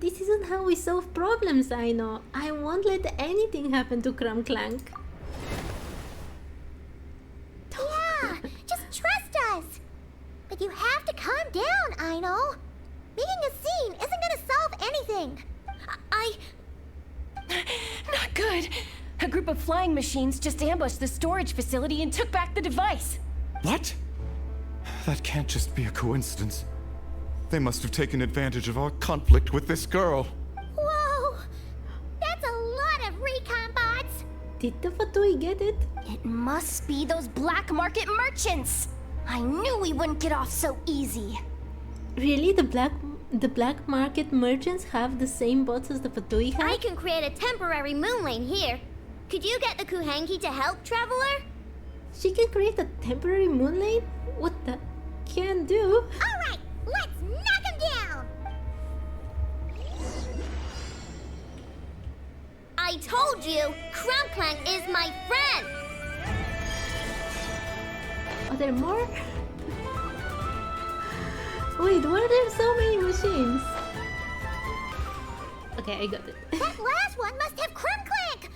This isn't how we solve problems, I know. I won't let anything happen to Clank. Yeah, just trust us. But you have to calm down, I know. Making a scene isn't gonna solve anything. Not good. A group of flying machines just ambushed the storage facility and took back the device. What? That can't just be a coincidence. They must have taken advantage of our conflict with this girl. Whoa! That's a lot of recon bots! Did the Fatui get it? It must be those black market merchants. I knew we wouldn't get off so easy. Really? The black market merchants have the same bots as the Fatui have? I can create a temporary moon lane here. Could you get the Kuhanki to help, Traveler? She can create a temporary moon lane? What the... can do? Alright, let's knock him down! I told you, Clank is my friend! Are there more? Wait, why are there so many machines? Okay, I got it. That last one must have Clank!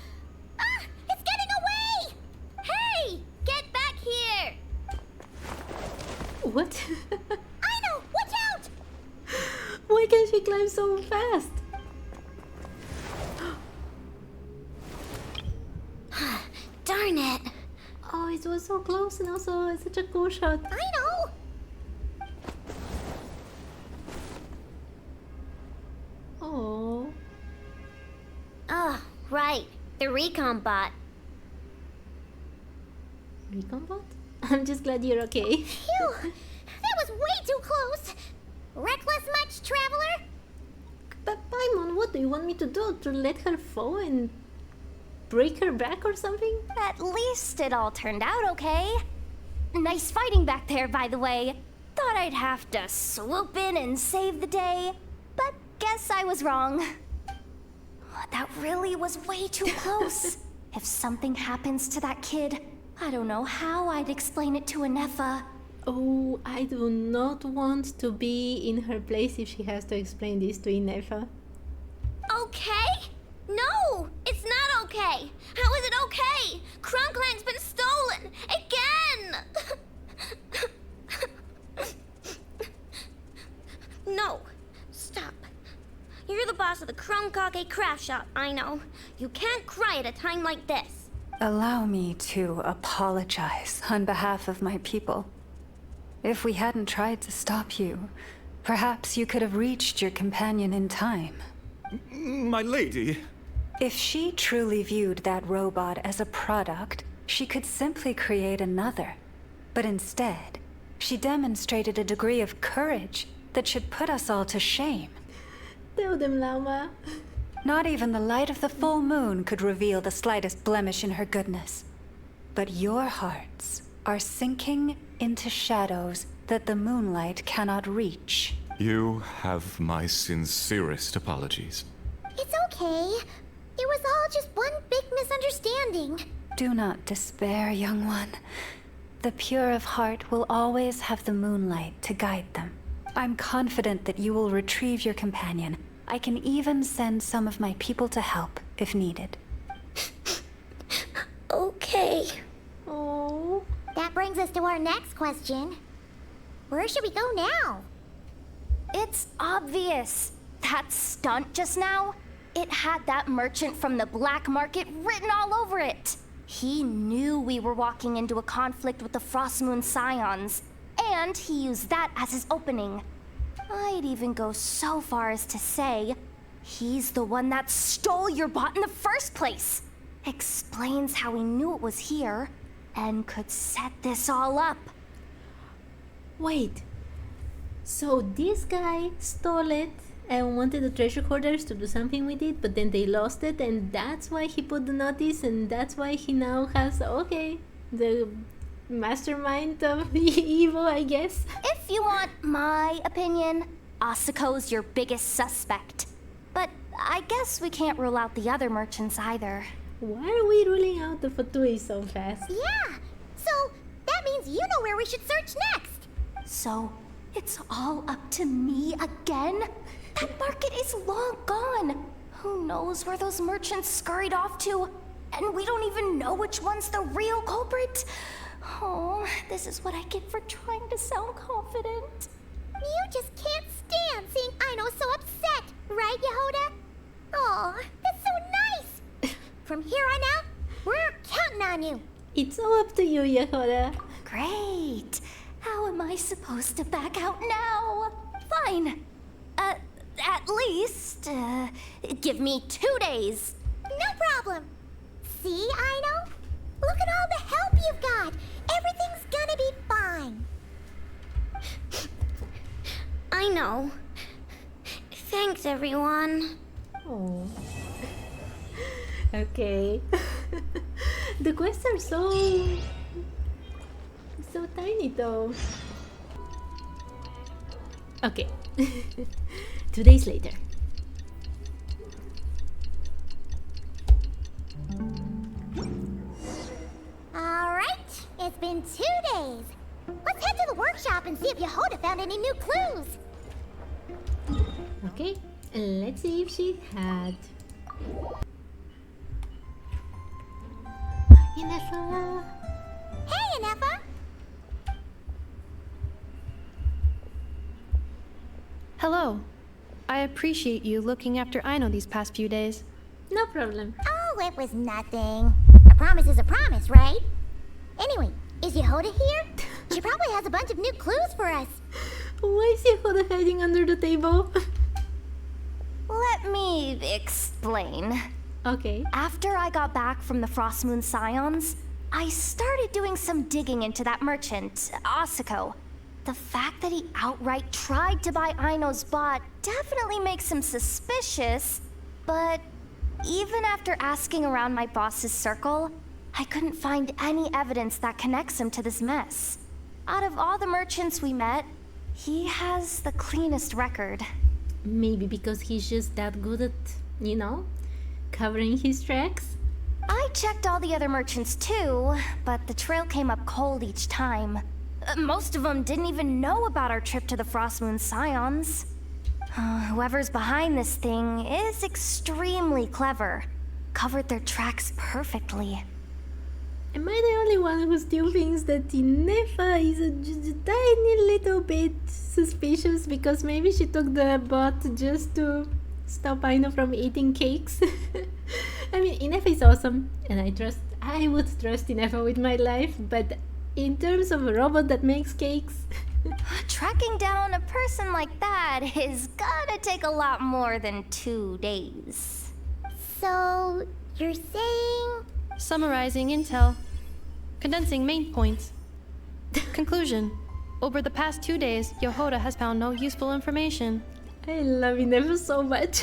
Ah! It's getting away! Hey! Get back here! What? Aino, watch out! Why can she climb so fast? Darn it! Oh, it was so close and also it's such a cool shot. I know! Oh. Oh, right. The recon bot. Recon bot? I'm just glad you're okay. Phew! That was way too close! Reckless much, traveler? But Paimon, what do you want me to do? To let her fall and break her back or something? At least it all turned out okay. Nice fighting back there, by the way. Thought I'd have to swoop in and save the day, but guess I was wrong. That really was way too close. If something happens to that kid, I don't know how I'd explain it to Anefa. Oh, I do not want to be in her place if she has to explain this to Inefa. Okay? No! It's not okay! How is it okay? Clank's been stolen! Again! No. Stop. You're the boss of the Crunkake craft shop, I know. You can't cry at a time like this. Allow me to apologize on behalf of my people. If we hadn't tried to stop you, perhaps you could have reached your companion in time. My lady. If she truly viewed that robot as a product, she could simply create another. But instead, she demonstrated a degree of courage that should put us all to shame. Tell them, Llama. Not even the light of the full moon could reveal the slightest blemish in her goodness. But your hearts are sinking into shadows that the moonlight cannot reach. You have my sincerest apologies. It's okay. It was all just one big misunderstanding. Do not despair, young one. The pure of heart will always have the moonlight to guide them. I'm confident that you will retrieve your companion. I can even send some of my people to help if needed. Okay. Oh. That brings us to our next question. Where should we go now? It's obvious. That stunt just now, it had that merchant from the black market written all over it. He knew we were walking into a conflict with the Frost Moon Scions, and he used that as his opening. I'd even go so far as to say, he's the one that stole your bot in the first place. Explains how he knew it was here, and could set this all up. Wait. So this guy stole it and wanted the treasure hoarders to do something with it, but then they lost it, and that's why he put the notice, and that's why he now has, okay, the mastermind of evil, I guess. If you want my opinion, Asuko's your biggest suspect. But I guess we can't rule out the other merchants either. Why are we ruling out the Fatui so fast? Yeah, so that means you know where we should search next. So it's all up to me again? That market is long gone. Who knows where those merchants scurried off to? And we don't even know which one's the real culprit. Oh, this is what I get for trying to sound confident. You just can't stand seeing Aino so upset, right, Yehoda? Aw, that's so nice! From here on out, we're counting on you. It's all up to you, Yehoda. Great. How am I supposed to back out now? Fine. At least, give me 2 days. No problem. See, Aino? Look at all the help you've got. Everything's gonna be fine. I know. Thanks, everyone. Oh. Okay. The quests are so tiny though. Okay. 2 days later. All right, it's been 2 days. Let's head to the workshop and see if Yehoda found any new clues. Okay, let's see if she had. Inefa! Hey, Inefa! Hello. I appreciate you looking after Aino these past few days. No problem. Oh, it was nothing. A promise is a promise, right? Anyway, is Yehoda here? She probably has a bunch of new clues for us. Why is Yehoda hiding under the table? Let me explain. Okay. After I got back from the Frost Moon Scions, I started doing some digging into that merchant, Asako. The fact that he outright tried to buy Aino's bot definitely makes him suspicious, but even after asking around my boss's circle, I couldn't find any evidence that connects him to this mess. Out of all the merchants we met, he has the cleanest record. Maybe because he's just that good at, covering his tracks? I checked all the other merchants too, but the trail came up cold each time. Most of them didn't even know about our trip to the Frost Moon Scions. Whoever's behind this thing is extremely clever. Covered their tracks perfectly. Am I the only one who still thinks that Inefa is just a tiny little bit suspicious because maybe she took the bot just to stop Aino from eating cakes? I mean, Inefa is awesome, and I would trust Inefa with my life, but in terms of a robot that makes cakes... Tracking down a person like that is gonna take a lot more than 2 days. So, you're saying... Summarizing intel. Condensing main points. Conclusion. Over the past 2 days, Yehoda has found no useful information. I love Inefa so much.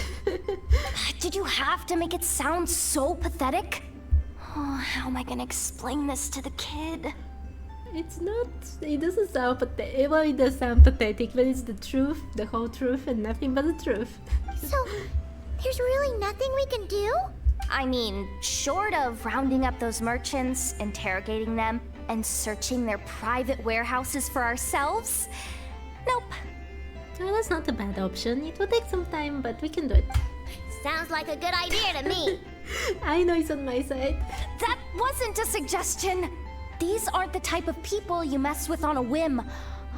Did you have to make it sound so pathetic? Oh, how am I gonna explain this to the kid? It doesn't sound pathetic. Well, it does sound pathetic, but it's the truth, the whole truth, and nothing but the truth. So, there's really nothing we can do? I mean, short of rounding up those merchants, interrogating them, and searching their private warehouses for ourselves? Nope. Well, that's not a bad option. It will take some time, but we can do it. Sounds like a good idea to me. I know it's on my side. That wasn't a suggestion. These aren't the type of people you mess with on a whim.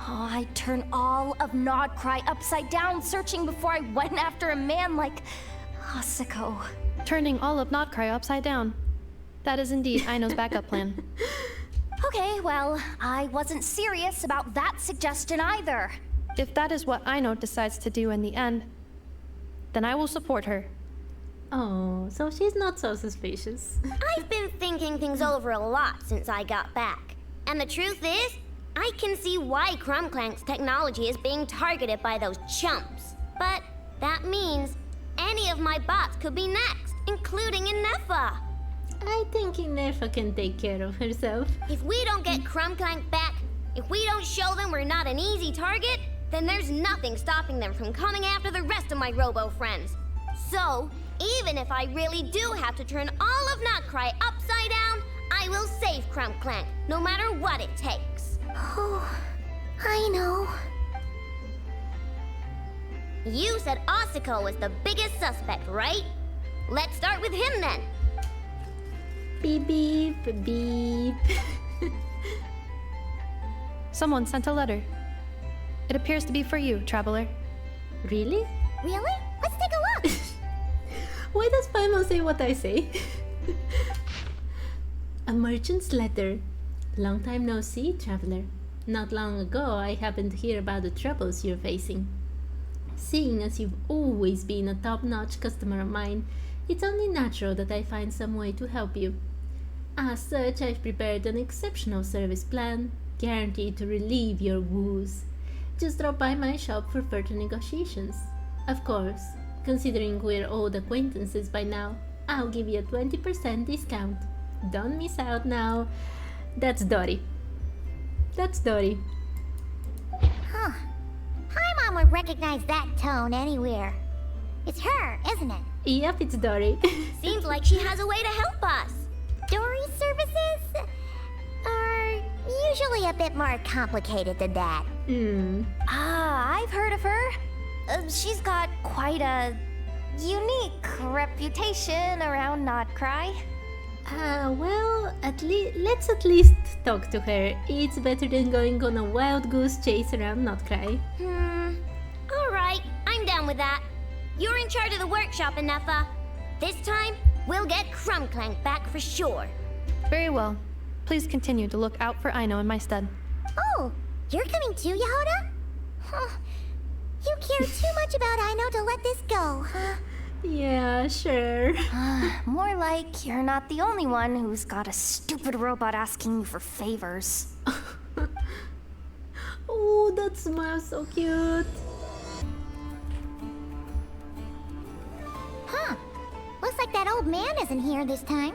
Oh, I'd turn all of Nodcry upside down searching before I went after a man like Asako. Turning all of Nodcry upside down. That is indeed Aino's backup plan. Okay, well, I wasn't serious about that suggestion either. If that is what Aino decides to do in the end, then I will support her. Oh, so she's not so suspicious. I've been thinking things over a lot since I got back. And the truth is, I can see why Clank's technology is being targeted by those chumps. But that means any of my bots could be next, including Inefa. I think Inefa can take care of herself. If we don't get Clank back, if we don't show them we're not an easy target, then there's nothing stopping them from coming after the rest of my robo friends. So, even if I really do have to turn all of Nodcry upside down, I will save Clank, no matter what it takes. Oh, I know. You said Asako was the biggest suspect, right? Let's start with him then. Beep, beep, beep. Someone sent a letter. It appears to be for you, traveler. Really? Really? Let's take a look. Why does Paimon say what I say? A merchant's letter. Long time no see, traveler. Not long ago, I happened to hear about the troubles you're facing. Seeing as you've always been a top-notch customer of mine, it's only natural that I find some way to help you. As such, I've prepared an exceptional service plan, guaranteed to relieve your woes. Just drop by my shop for further negotiations. Of course, considering we're old acquaintances by now, I'll give you a 20% discount. Don't miss out now. That's Dory. That's Dory. Huh. Paimon would recognize that tone anywhere. It's her, isn't it? Yep, it's Dory. Seems like she has a way to help us. Dory's services? Are usually a bit more complicated than that. Ah, I've heard of her. She's got quite a unique reputation around Notcry. Well, let's at least talk to her. It's better than going on a wild goose chase around Notcry. Alright, I'm down with that. You're in charge of the workshop, Enougha. This time, we'll get Clank back for sure. Very well. Please continue to look out for Aino in my stead. Oh, you're coming too, Yehoda? Huh. You care too much about Aino to let this go, huh? Yeah, sure. More like you're not the only one who's got a stupid robot asking you for favors. Oh, that smile's so cute. Huh. Looks like that old man isn't here this time.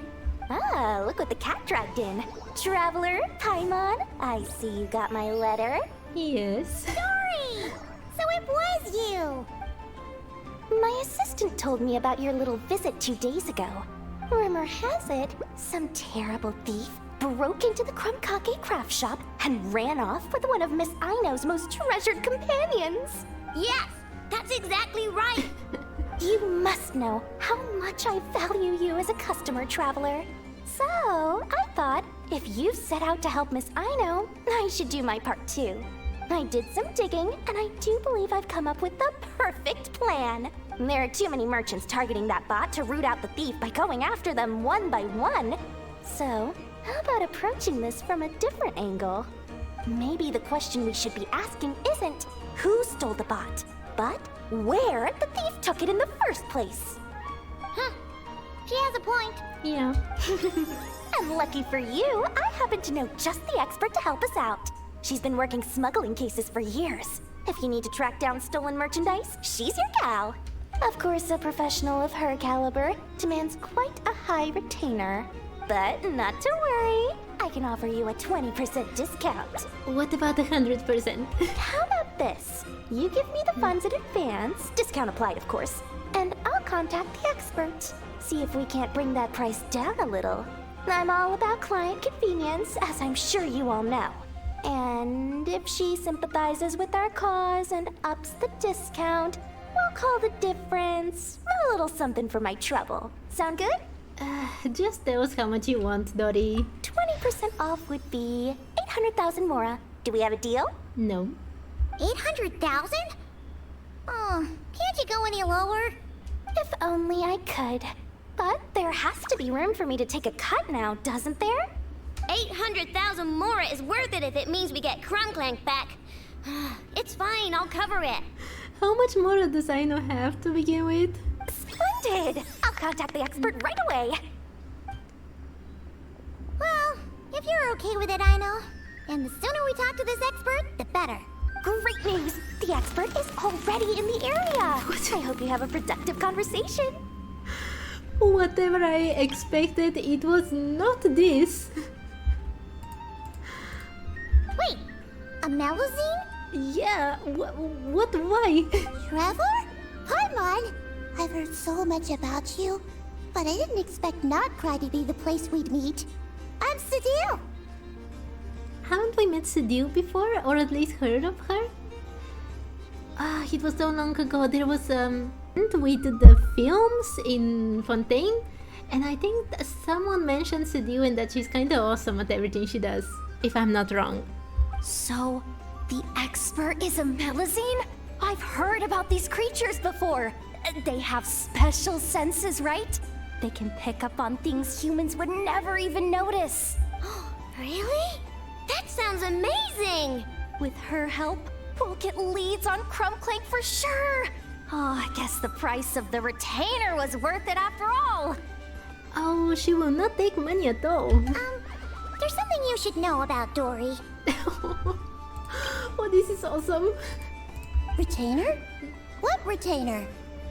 Ah, look what the cat dragged in. Traveler, Paimon, I see you got my letter. Yes. Dory! So it was you! My assistant told me about your little visit 2 days ago. Rumor has it, some terrible thief broke into the Krumkake craft shop and ran off with one of Miss Aino's most treasured companions. Yes, that's exactly right. You must know how much I value you as a customer, Traveler. So, I thought, if you set out to help Miss Aino, I should do my part too. I did some digging, and I do believe I've come up with the perfect plan. There are too many merchants targeting that bot to root out the thief by going after them one by one. So, how about approaching this from a different angle? Maybe the question we should be asking isn't who stole the bot, but where the thief took it in the first place. Huh. She has a point. Yeah. And lucky for you, I happen to know just the expert to help us out. She's been working smuggling cases for years. If you need to track down stolen merchandise, she's your gal. Of course, a professional of her caliber demands quite a high retainer. But not to worry, I can offer you a 20% discount. What about 100%? How about this? You give me the funds in advance, discount applied of course, and I'll contact the expert. See if we can't bring that price down a little. I'm all about client convenience, as I'm sure you all know. And if she sympathizes with our cause and ups the discount, we'll call the difference a little something for my trouble. Sound good? Just tell us how much you want, Dory. 20% off would be 800,000 mora. Do we have a deal? No. 800,000? Oh, can't you go any lower? If only I could. But there has to be room for me to take a cut now, doesn't there? 800,000 mora is worth it if it means we get Clank back. It's fine, I'll cover it. How much more does Aino have to begin with? Splendid! I'll contact the expert right away. Well, if you're okay with it, Aino. And the sooner we talk to this expert, the better. Great news! The expert is already in the area! I hope you have a productive conversation. Whatever I expected, it was not this. Wait, a Melusine? Yeah, what, why? Trevor? Paimon, I've heard so much about you, but I didn't expect Notcry to be the place we'd meet. I'm Sadil. Haven't we met Sadil before, or at least heard of her? It was so long ago. There was we did the films in Fontaine, and I think someone mentioned Sadil and that she's kind of awesome at everything she does, if I'm not wrong. So, the expert is a Melusine? I've heard about these creatures before. They have special senses, right? They can pick up on things humans would never even notice. Really? That sounds amazing! With her help, we'll get leads on Clank for sure. Oh, I guess the price of the retainer was worth it after all. Oh, she will not take money at all. There's something you should know about Dory. Oh, this is awesome. Retainer? What retainer?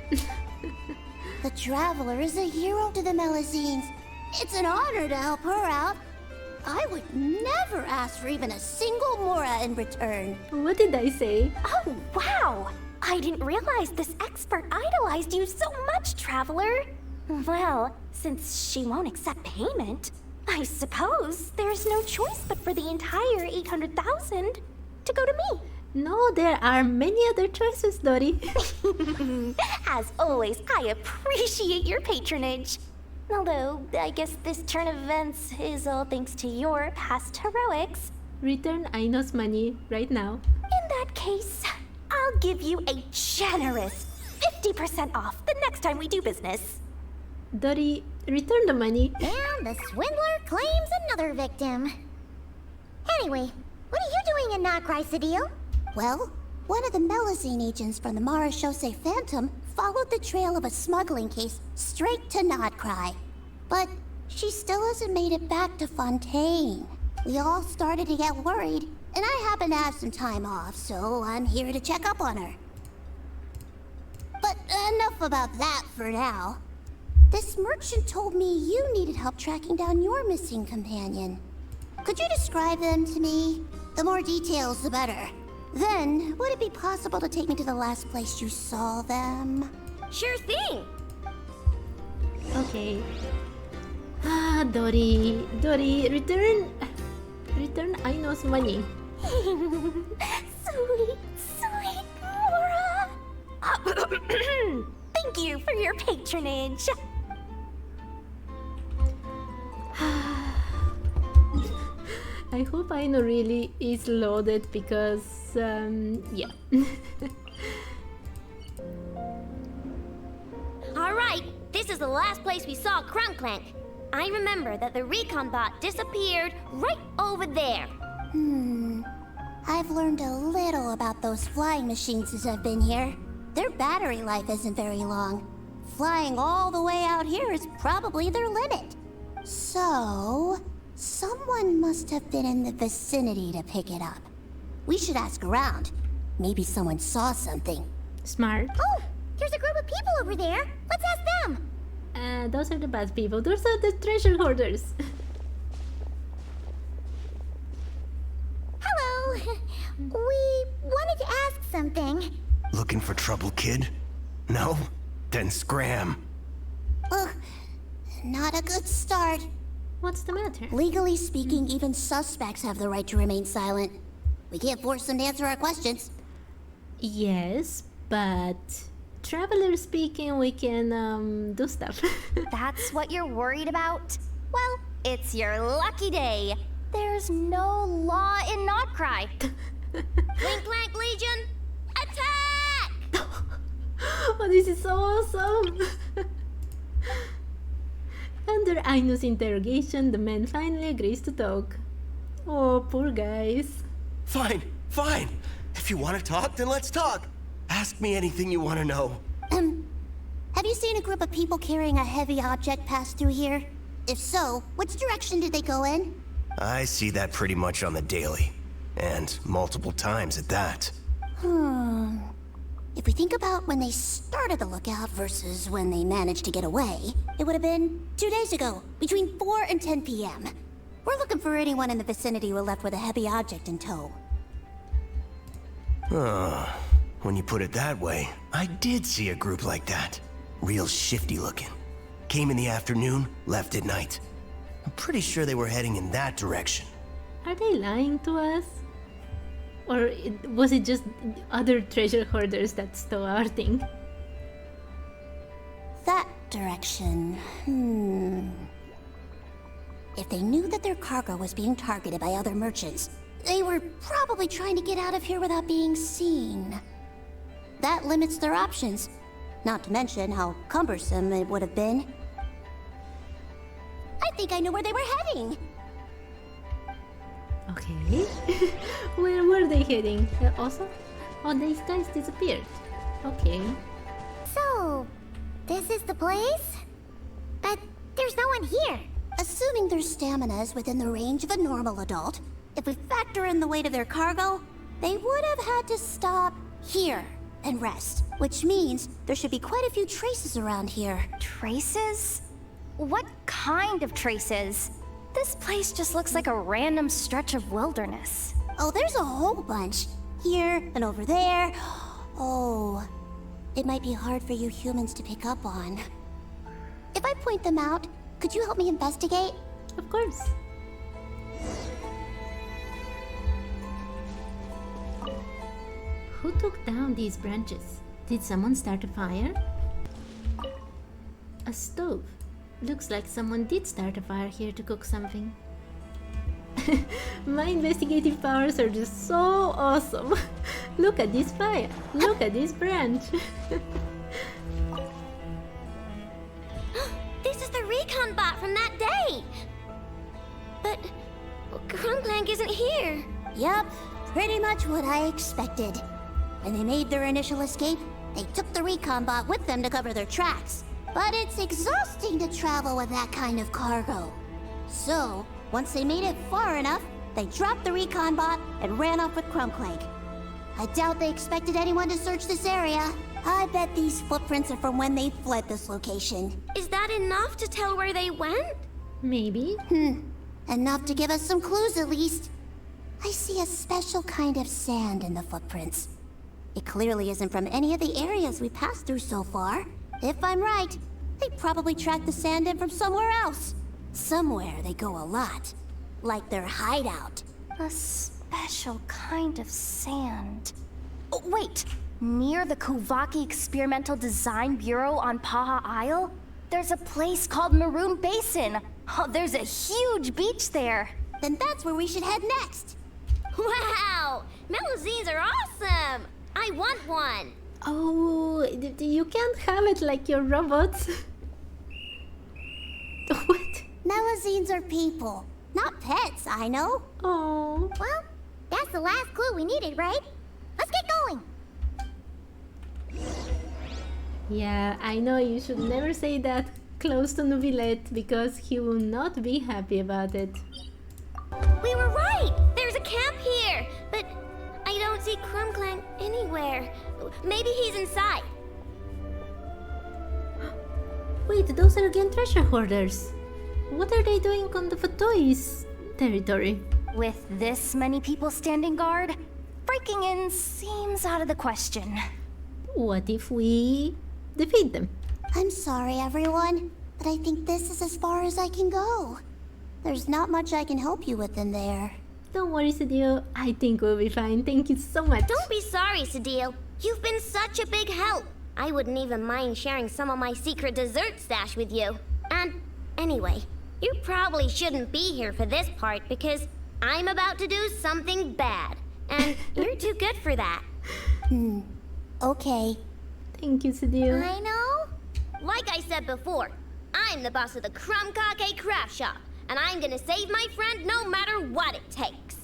The Traveler is a hero to the Melusines. It's an honor to help her out. I would never ask for even a single mora in return. What did I say? Oh, wow! I didn't realize this expert idolized you so much, Traveler. Well, since she won't accept payment, I suppose there's no choice but for the entire 800,000 to go to me. No, there are many other choices, Dory. As always, I appreciate your patronage. Although, I guess this turn of events is all thanks to your past heroics. Return Aino's money right now. In that case, I'll give you a generous 50% off the next time we do business. Dory, return the money. And the swindler claims another victim. Anyway, what are you doing in Notcry, Cedille? Well, one of the Melazine agents from the Marechaussee Phantom followed the trail of a smuggling case straight to Notcry. But she still hasn't made it back to Fontaine. We all started to get worried, and I happen to have some time off, so I'm here to check up on her. But enough about that for now. This merchant told me you needed help tracking down your missing companion. Could you describe them to me? The more details, the better. Then, would it be possible to take me to the last place you saw them? Sure thing. Okay. Dory, return Aino's money. Sweet Nora. Thank you for your patronage. I hope Aino really is loaded because, yeah. Alright, this is the last place we saw Clank. I remember that the recon bot disappeared right over there. I've learned a little about those flying machines since I've been here. Their battery life isn't very long. Flying all the way out here is probably their limit. So, someone must have been in the vicinity to pick it up. We should ask around. Maybe someone saw something. Smart. Oh, there's a group of people over there. Let's ask them. Those are the bad people. Those are the treasure hoarders. Hello. We wanted to ask something. Looking for trouble, kid? No? Then scram. Ugh, not a good start. What's the matter? Legally speaking, even suspects have the right to remain silent. We can't force them to answer our questions. Yes, but traveler speaking, we can do stuff. That's what you're worried about? Well, it's your lucky day. There's no law in Notcry. Clank Legion, attack! Oh, this is so awesome! Under Aino's interrogation, the man finally agrees to talk. Oh, poor guys. Fine. If you want to talk, then let's talk. Ask me anything you want to know. Have you seen a group of people carrying a heavy object pass through here? If so, which direction did they go in? I see that pretty much on the daily. And multiple times at that. If we think about when they started the lookout versus when they managed to get away, it would have been 2 days ago, between 4 and 10 p.m. We're looking for anyone in the vicinity who left with a heavy object in tow. When you put it that way, I did see a group like that. Real shifty looking. Came in the afternoon, left at night. I'm pretty sure they were heading in that direction. Are they lying to us? Or was it just other treasure hoarders that stole our thing? That direction, If they knew that their cargo was being targeted by other merchants, they were probably trying to get out of here without being seen. That limits their options, not to mention how cumbersome it would have been. I think I know where they were heading. Okay. Where were they heading? Also? Oh, these guys disappeared. Okay. So, this is the place? But there's no one here. Assuming their stamina is within the range of a normal adult, if we factor in the weight of their cargo, they would have had to stop here and rest, which means there should be quite a few traces around here. Traces? What kind of traces? This place just looks like a random stretch of wilderness. Oh, there's a whole bunch. Here and over there. Oh, it might be hard for you humans to pick up on. If I point them out, could you help me investigate? Of course. Who took down these branches? Did someone start a fire? A stove. Looks like someone did start a fire here to cook something. My investigative powers are just so awesome. Look at this fire. Look at this branch. This is the recon bot from that day. But Clank isn't here. Yup, pretty much what I expected. When they made their initial escape, they took the recon bot with them to cover their tracks. But it's exhausting to travel with that kind of cargo. So, once they made it far enough, they dropped the recon bot and ran off with Clank. I doubt they expected anyone to search this area. I bet these footprints are from when they fled this location. Is that enough to tell where they went? Maybe. Enough to give us some clues at least. I see a special kind of sand in the footprints. It clearly isn't from any of the areas we passed through so far. If I'm right, they probably tracked the sand in from somewhere else. Somewhere they go a lot. Like their hideout. A special kind of sand. Oh, wait! Near the Kuvaki Experimental Design Bureau on Paha Isle, there's a place called Maroon Basin. Oh, there's a huge beach there. Then that's where we should head next. Wow! Melusines are awesome! I want one! Oh, you can't have it like your robots. What? Melusines are people, not pets, I know. Oh. Well, that's the last clue we needed, right? Let's get going! Yeah, I know you should never say that close to Nubilet because he will not be happy about it. We were right! There's a camp here! But I don't see Clank anywhere. Maybe he's inside. Wait, those are again treasure hoarders. What are they doing on the Fatoi's territory? With this many people standing guard, breaking in seems out of the question. What if we defeat them? I'm sorry, everyone, but I think this is as far as I can go. There's not much I can help you with in there. Don't worry, Sadil. I think we'll be fine. Thank you so much. Don't be sorry, Sadil. You've been such a big help. I wouldn't even mind sharing some of my secret dessert stash with you. And anyway, you probably shouldn't be here for this part because I'm about to do something bad. And you're too good for that. Okay. Thank you, Sadil. I know. Like I said before, I'm the boss of the Krumkake Craft Shop. And I'm gonna save my friend no matter what it takes.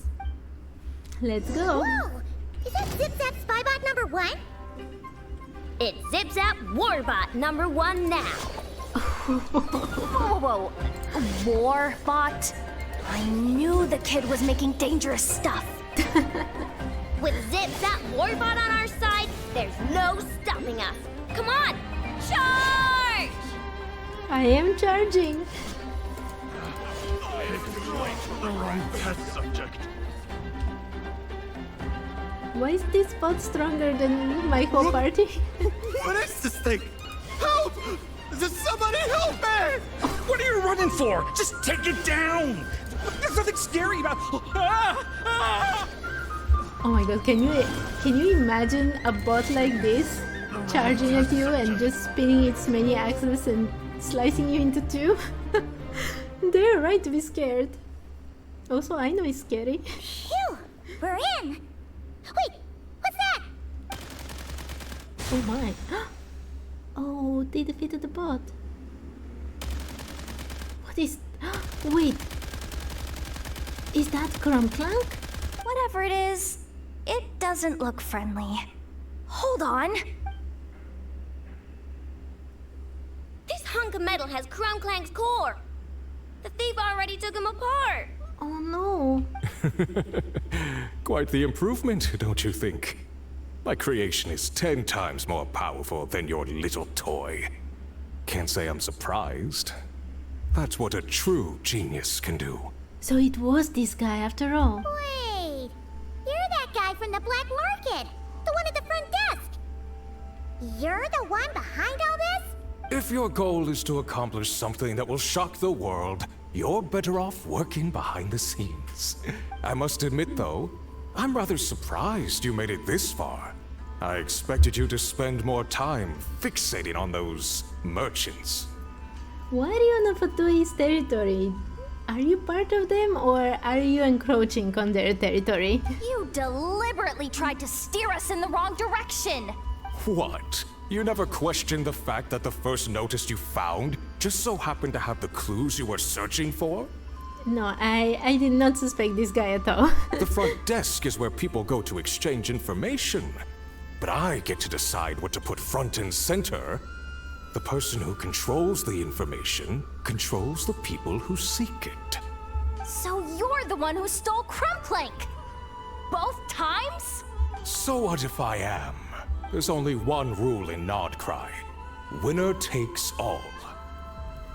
Let's go. Whoa! Is that Zip-Zap Spybot number 1? It's Zip-Zap Warbot number 1 now. Whoa. Warbot? I knew the kid was making dangerous stuff. With Zip-Zap Warbot on our side, there's no stopping us. Come on! Charge! I am charging. Why is this bot stronger than my whole party? What is this thing? Help! Does somebody help me! What are you running for? Just take it down! There's nothing scary about... Oh my god, can you imagine a bot like this charging at you and just spinning its many axes and slicing you into two? They're right to be scared. Also, Aino is scary. Phew! We're in! Wait! What's that? Oh my. Oh, they defeated the bot. What is... Wait. Is that Clank? Whatever it is, it doesn't look friendly. Hold on. This hunk of metal has Clank's core. The thief already took him apart. Oh no. Quite the improvement, don't you think? My creation is 10 times more powerful than your little toy. Can't say I'm surprised. That's what a true genius can do. So it was this guy after all. Wait! You're that guy from the black market! The one at the front desk! You're the one behind all this? If your goal is to accomplish something that will shock the world, you're better off working behind the scenes. I must admit, though, I'm rather surprised you made it this far. I expected you to spend more time fixating on those merchants. Why are you on Fatui's territory? Are you part of them, or are you encroaching on their territory? You deliberately tried to steer us in the wrong direction! What? You never questioned the fact that the first notice you found just so happened to have the clues you were searching for? No, I did not suspect this guy at all. The front desk is where people go to exchange information. But I get to decide what to put front and center. The person who controls the information controls the people who seek it. So you're the one who stole Clank! Both times? So what if I am? There's only one rule in Nodcry. Winner takes all.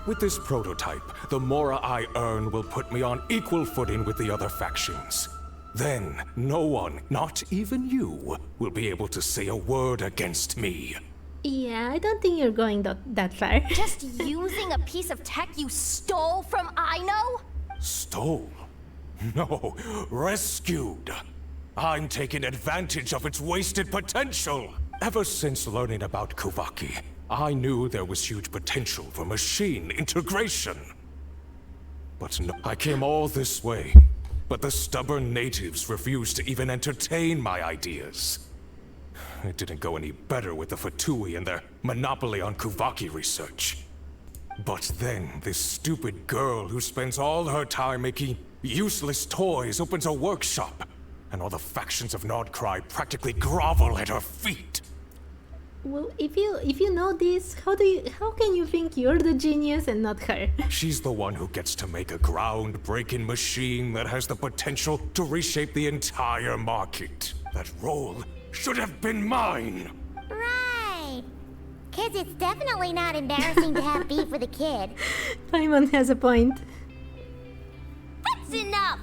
With this prototype, the Mora I earn will put me on equal footing with the other factions. Then, no one, not even you, will be able to say a word against me. Yeah, I don't think you're going that far. Just using a piece of tech you stole from Aino? Stole? No, rescued. I'm taking advantage of its wasted potential. Ever since learning about Kuvaki, I knew there was huge potential for machine integration. But no, I came all this way, but the stubborn natives refused to even entertain my ideas. It didn't go any better with the Fatui and their monopoly on Kuvaki research. But then, this stupid girl who spends all her time making useless toys opens a workshop, and all the factions of Nodcry practically grovel at her feet. Well, if you know this, how can you think you're the genius and not her? She's the one who gets to make a groundbreaking machine that has the potential to reshape the entire market. That role should have been mine! Right. 'Cause it's definitely not embarrassing to have beef with a kid. Paimon has a point. That's enough!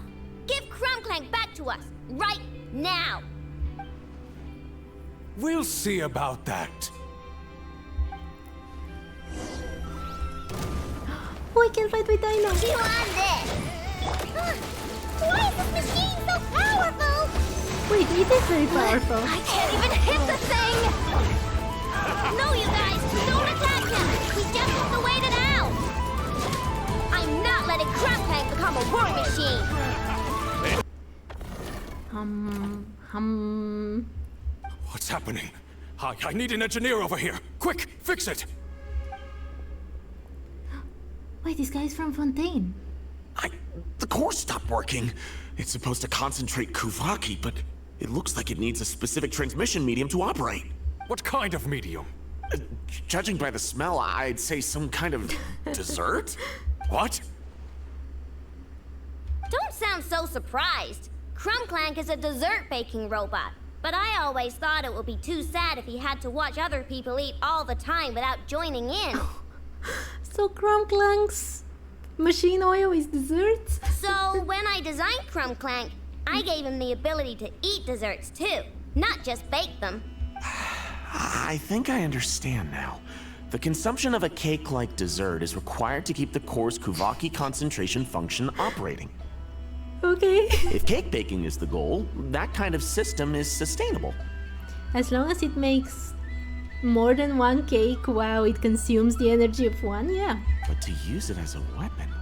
Give Clank back to us, right now! We'll see about that. Oh, I can fight with Aino! You on this! Why is this machine so powerful? Wait, it is very powerful. I can't even hit the thing! No, you guys! Don't attack him! We just have to wait it out! I'm not letting Clank become a war machine! What's happening? I need an engineer over here. Quick, fix it! Wait, this guy's from Fontaine. The core stopped working. It's supposed to concentrate Kuvaki, but it looks like it needs a specific transmission medium to operate. What kind of medium? Judging by the smell, I'd say some kind of dessert? What? Don't sound so surprised. Clank is a dessert baking robot. But I always thought it would be too sad if he had to watch other people eat all the time without joining in. So Clank's machine oil is desserts? So when I designed Clank, I gave him the ability to eat desserts too, not just bake them. I think I understand now. The consumption of a cake-like dessert is required to keep the core's Kuvaki concentration function operating. Okay. If cake baking is the goal, that kind of system is sustainable. As long as it makes more than one cake while it consumes the energy of one, yeah. But to use it as a weapon,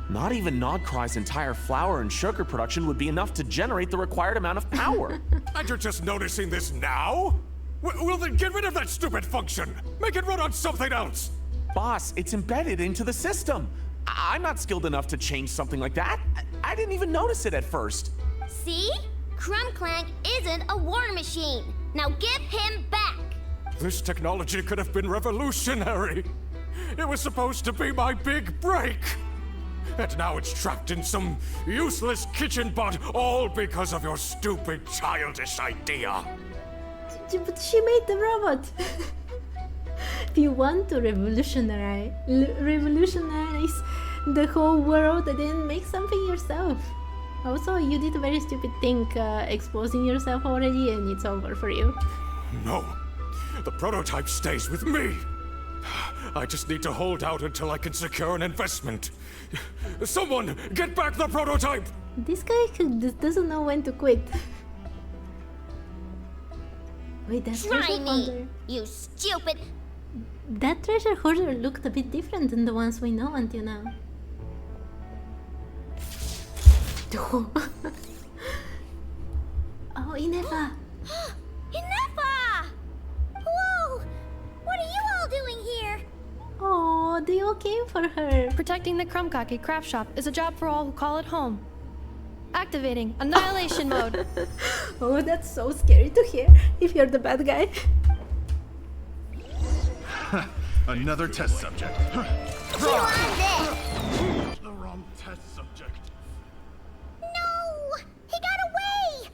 not even Nodcry's entire flour and sugar production would be enough to generate the required amount of power. And you're just noticing this now? Well then get rid of that stupid function! Make it run on something else! Boss, it's embedded into the system. I'm not skilled enough to change something like that. I didn't even notice it at first. See? Clank isn't a war machine. Now give him back. This technology could have been revolutionary. It was supposed to be my big break. And now it's trapped in some useless kitchen bot, all because of your stupid childish idea. But she made the robot. If you want to revolutionize the whole world, then make something yourself. Also, you did a very stupid thing, exposing yourself already, and it's over for you. No, the prototype stays with me. I just need to hold out until I can secure an investment. Someone, get back the prototype! This guy doesn't know when to quit. Wait, that Try treasure me, hunter. you stupid. That treasure hoarder looked a bit different than the ones we know until now. Oh, Inefa! Inefa! Whoa! What are you all doing here? Oh, they all came for her. Protecting the Krumkake craft shop is a job for all who call it home. Activating Annihilation Mode. Oh, that's so scary to hear if you're the bad guy. Another test subject. You on this! The wrong test subject. No! He got away!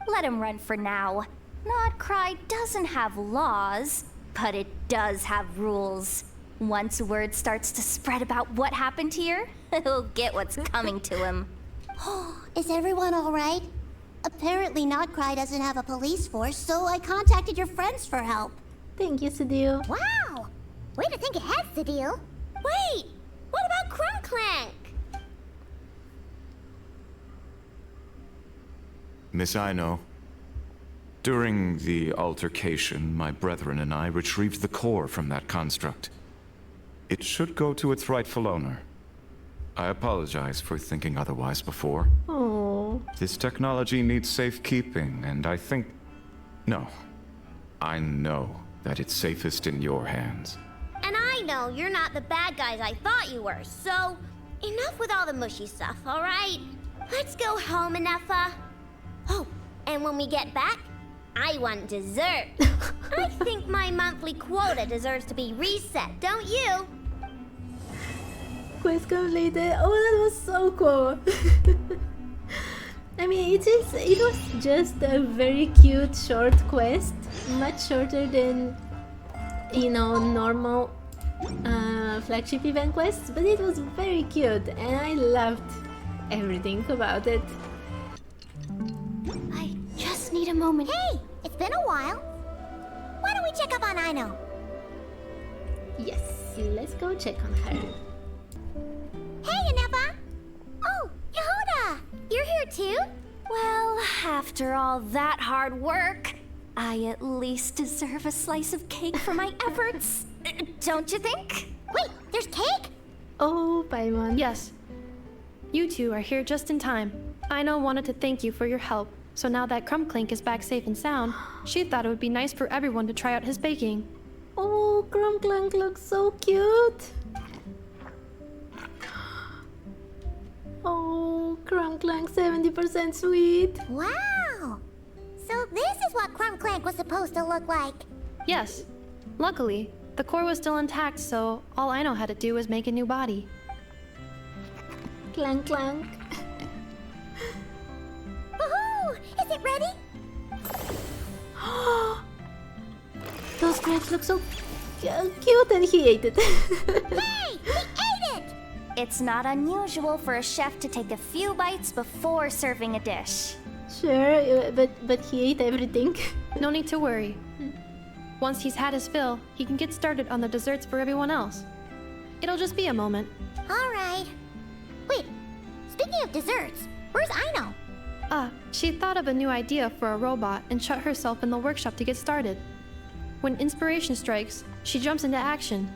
Let him run for now. Not Cry doesn't have laws, but it does have rules. Once word starts to spread about what happened here, he'll get what's coming to him. Is everyone alright? Apparently Notcry doesn't have a police force, so I contacted your friends for help. Thank you, Sadil. Wow! Way to think ahead, Sadil. Wait! What about Clank? Miss Aino, during the altercation, my brethren and I retrieved the core from that construct. It should go to its rightful owner. I apologize for thinking otherwise before. Oh. This technology needs safekeeping, and I think... No. I know that it's safest in your hands. And I know you're not the bad guys I thought you were, so... Enough with all the mushy stuff, alright? Let's go home, Inefa. Oh, and when we get back, I want dessert. I think my monthly quota deserves to be reset, don't you? Quest completed. Oh, that was so cool. I mean, it was just a very cute short quest, much shorter than, you know, normal flagship event quests, but it was very cute and I loved everything about it. I just need a moment. Hey, it's been a while. Why don't we check up on Aino? Yes, let's go check on her. Hey, Inefa! Oh, Yehuda! You're here too? Well, after all that hard work, I at least deserve a slice of cake for my efforts. Don't you think? Wait, there's cake? Oh, Paimon. Yes. You two are here just in time. Aino wanted to thank you for your help, so now that Clink is back safe and sound, she thought it would be nice for everyone to try out his baking. Oh, Clink looks so cute. Oh, Clank 70% sweet. Wow! So this is what Clank was supposed to look like. Yes. Luckily, the core was still intact, so all Aino had to do was make a new body. Clank. Woohoo! Is it ready? Those grapes look so cute and he ate it. Hey! He ate it! It's not unusual for a chef to take a few bites before serving a dish. Sure, but he ate everything. No need to worry. Once he's had his fill, he can get started on the desserts for everyone else. It'll just be a moment. Alright. Wait, speaking of desserts, where's Aino? She thought of a new idea for a robot and shut herself in the workshop to get started. When inspiration strikes, she jumps into action.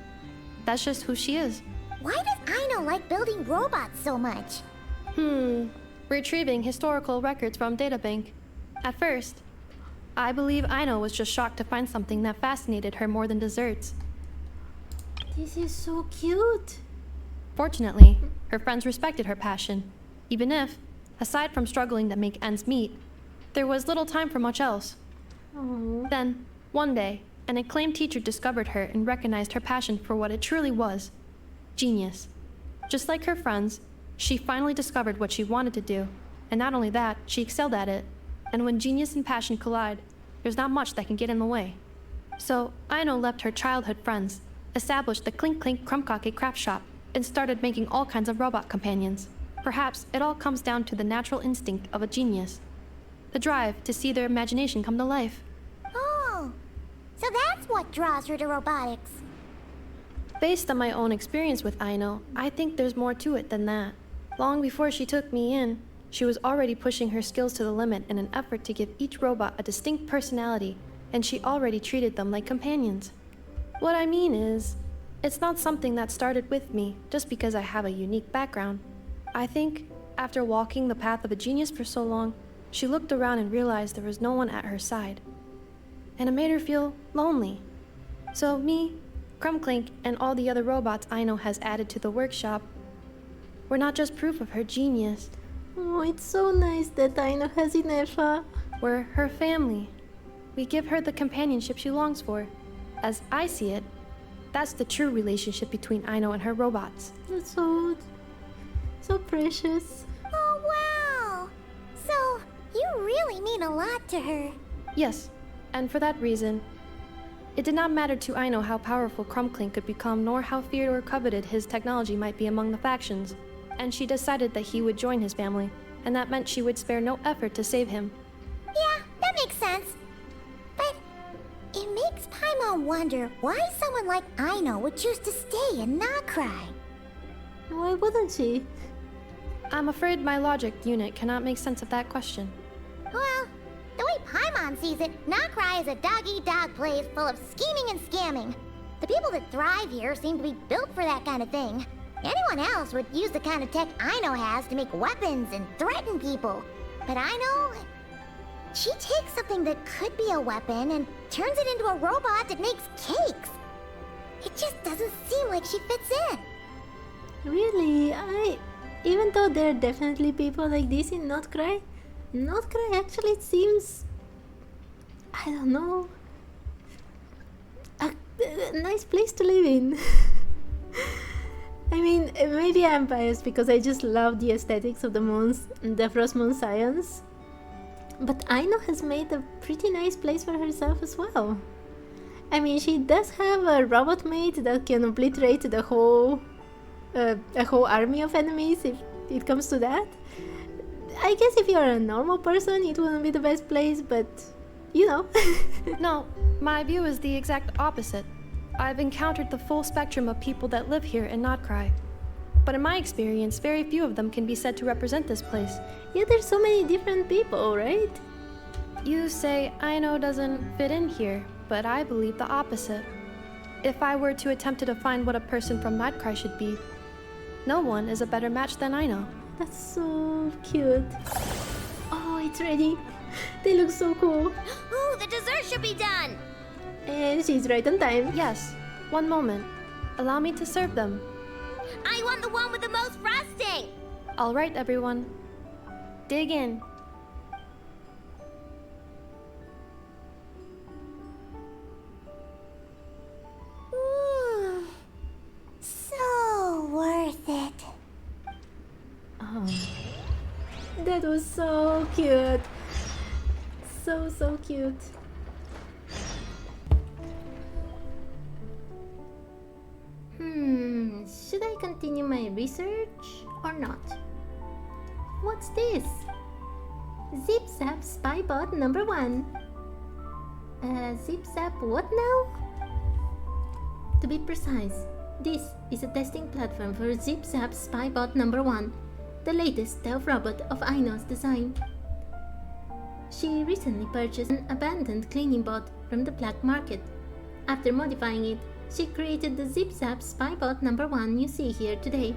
That's just who she is. Why does Aino like building robots so much? Retrieving historical records from databank. At first, I believe Aino was just shocked to find something that fascinated her more than desserts. This is so cute. Fortunately, her friends respected her passion, even if, aside from struggling to make ends meet, there was little time for much else. Aww. Then, one day, an acclaimed teacher discovered her and recognized her passion for what it truly was: genius. Just like her friends, she finally discovered what she wanted to do, and not only that, she excelled at it. And when genius and passion collide, there's not much that can get in the way. So, Aino left her childhood friends, established the Clink Krumkake craft shop, and started making all kinds of robot companions. Perhaps it all comes down to the natural instinct of a genius. The drive to see their imagination come to life. Oh, so that's what draws her to robotics. Based on my own experience with Aino, I think there's more to it than that. Long before she took me in, she was already pushing her skills to the limit in an effort to give each robot a distinct personality, and she already treated them like companions. What I mean is, it's not something that started with me just because I have a unique background. I think, after walking the path of a genius for so long, she looked around and realized there was no one at her side. And it made her feel lonely. So me, Clink, and all the other robots Aino has added to the workshop were not just proof of her genius. Oh, it's so nice that Aino has Inefa. We're her family. We give her the companionship she longs for. As I see it, that's the true relationship between Aino and her robots. That's so precious. Oh, wow! So, you really mean a lot to her. Yes, and for that reason, it did not matter to Aino how powerful Clink could become, nor how feared or coveted his technology might be among the factions, and she decided that he would join his family, and that meant she would spare no effort to save him. Yeah, that makes sense. But it makes Paimon wonder why someone like Aino would choose to stay and not cry. Why wouldn't she? I'm afraid my logic unit cannot make sense of that question. Well, the way Paimon sees it, Nocry is a dog-eat-dog place full of scheming and scamming. The people that thrive here seem to be built for that kind of thing. Anyone else would use the kind of tech Aino has to make weapons and threaten people. But Aino, she takes something that could be a weapon and turns it into a robot that makes cakes. It just doesn't seem like she fits in. Really, even though there are definitely people like this in Nocry actually seems, I don't know, a nice place to live in. I mean, maybe I'm biased because I just love the aesthetics of the moons, the Frost Moon Science. But Aino has made a pretty nice place for herself as well. I mean, she does have a robot maid that can obliterate the whole a whole army of enemies if it comes to that. I guess if you're a normal person, it wouldn't be the best place, but you know. No, my view is the exact opposite. I've encountered the full spectrum of people that live here and not cry. But in my experience, very few of them can be said to represent this place. Yeah, there's so many different people, right? You say Aino doesn't fit in here, but I believe the opposite. If I were to attempt to define what a person from Nightcry should be, no one is a better match than Aino. That's so cute. Oh, it's ready. They look so cool. Ooh, the dessert should be done. And she's right on time. Yes. One moment. Allow me to serve them. I want the one with the most frosting. All right, everyone. Dig in. So worth it. Oh, that was so cute. So cute. Should I continue my research or not? What's this? Zip Zap Spybot number 1. Zip Zap what now? To be precise, this is a testing platform for Zip Zap Spybot number 1, the latest stealth robot of Aino's design. She recently purchased an abandoned cleaning bot from the black market. After modifying it, she created the Zip Zap Spybot number 1 you see here today.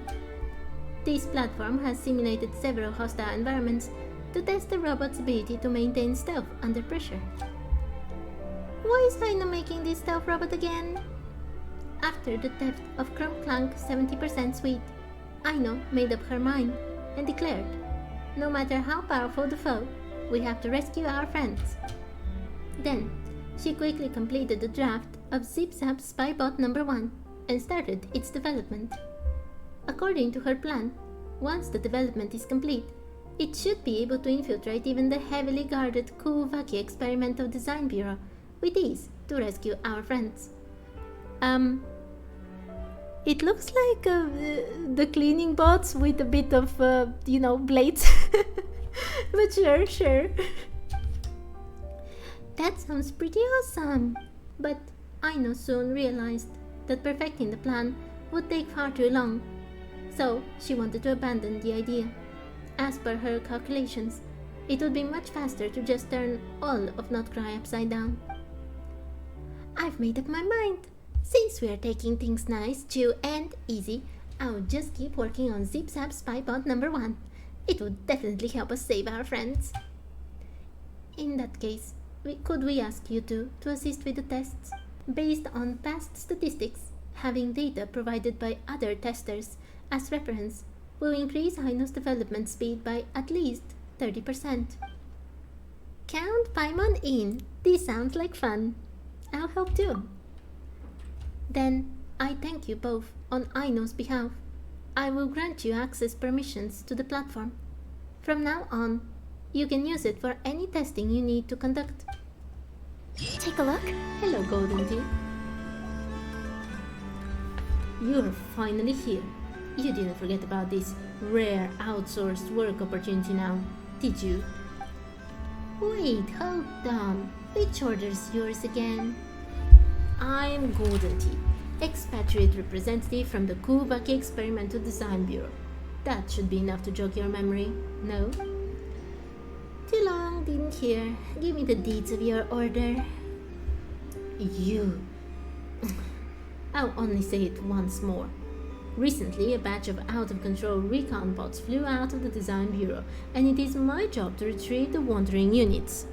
This platform has simulated several hostile environments to test the robot's ability to maintain stealth under pressure. Why is Aino making this stealth robot again? After the theft of Clank 70% Sweet, Aino made up her mind and declared, no matter how powerful the foe, we have to rescue our friends. Then, she quickly completed the draft of Zip Zap Spybot number 1 and started its development. According to her plan, once the development is complete, it should be able to infiltrate even the heavily guarded Kuwaki Experimental Design Bureau with ease to rescue our friends. It looks like the cleaning bots with a bit of, blades. But sure. That sounds pretty awesome. But Aino soon realized that perfecting the plan would take far too long, so she wanted to abandon the idea. As per her calculations, it would be much faster to just turn all of Not Cry upside down. I've made up my mind. Since we are taking things nice, chill, and easy, I'll just keep working on Zip Zap Spy Bot number 1. It would definitely help us save our friends. In that case, could we ask you two to assist with the tests? Based on past statistics, having data provided by other testers as reference will increase Aino's development speed by at least 30%. Count Paimon in. This sounds like fun. I'll help too. Then, I thank you both on Aino's behalf. I will grant you access permissions to the platform. From now on, you can use it for any testing you need to conduct. Take a look. Hello, Golden Tea. You're finally here. You didn't forget about this rare outsourced work opportunity now, did you? Wait, hold on. Which order's yours again? I'm Golden Tea, expatriate representative from the Kuvaki Experimental Design Bureau. That should be enough to jog your memory, no? Too long, didn't hear. Give me the deeds of your order. You. I'll only say it once more. Recently, a batch of out-of-control recon bots flew out of the Design Bureau, and it is my job to retrieve the wandering units.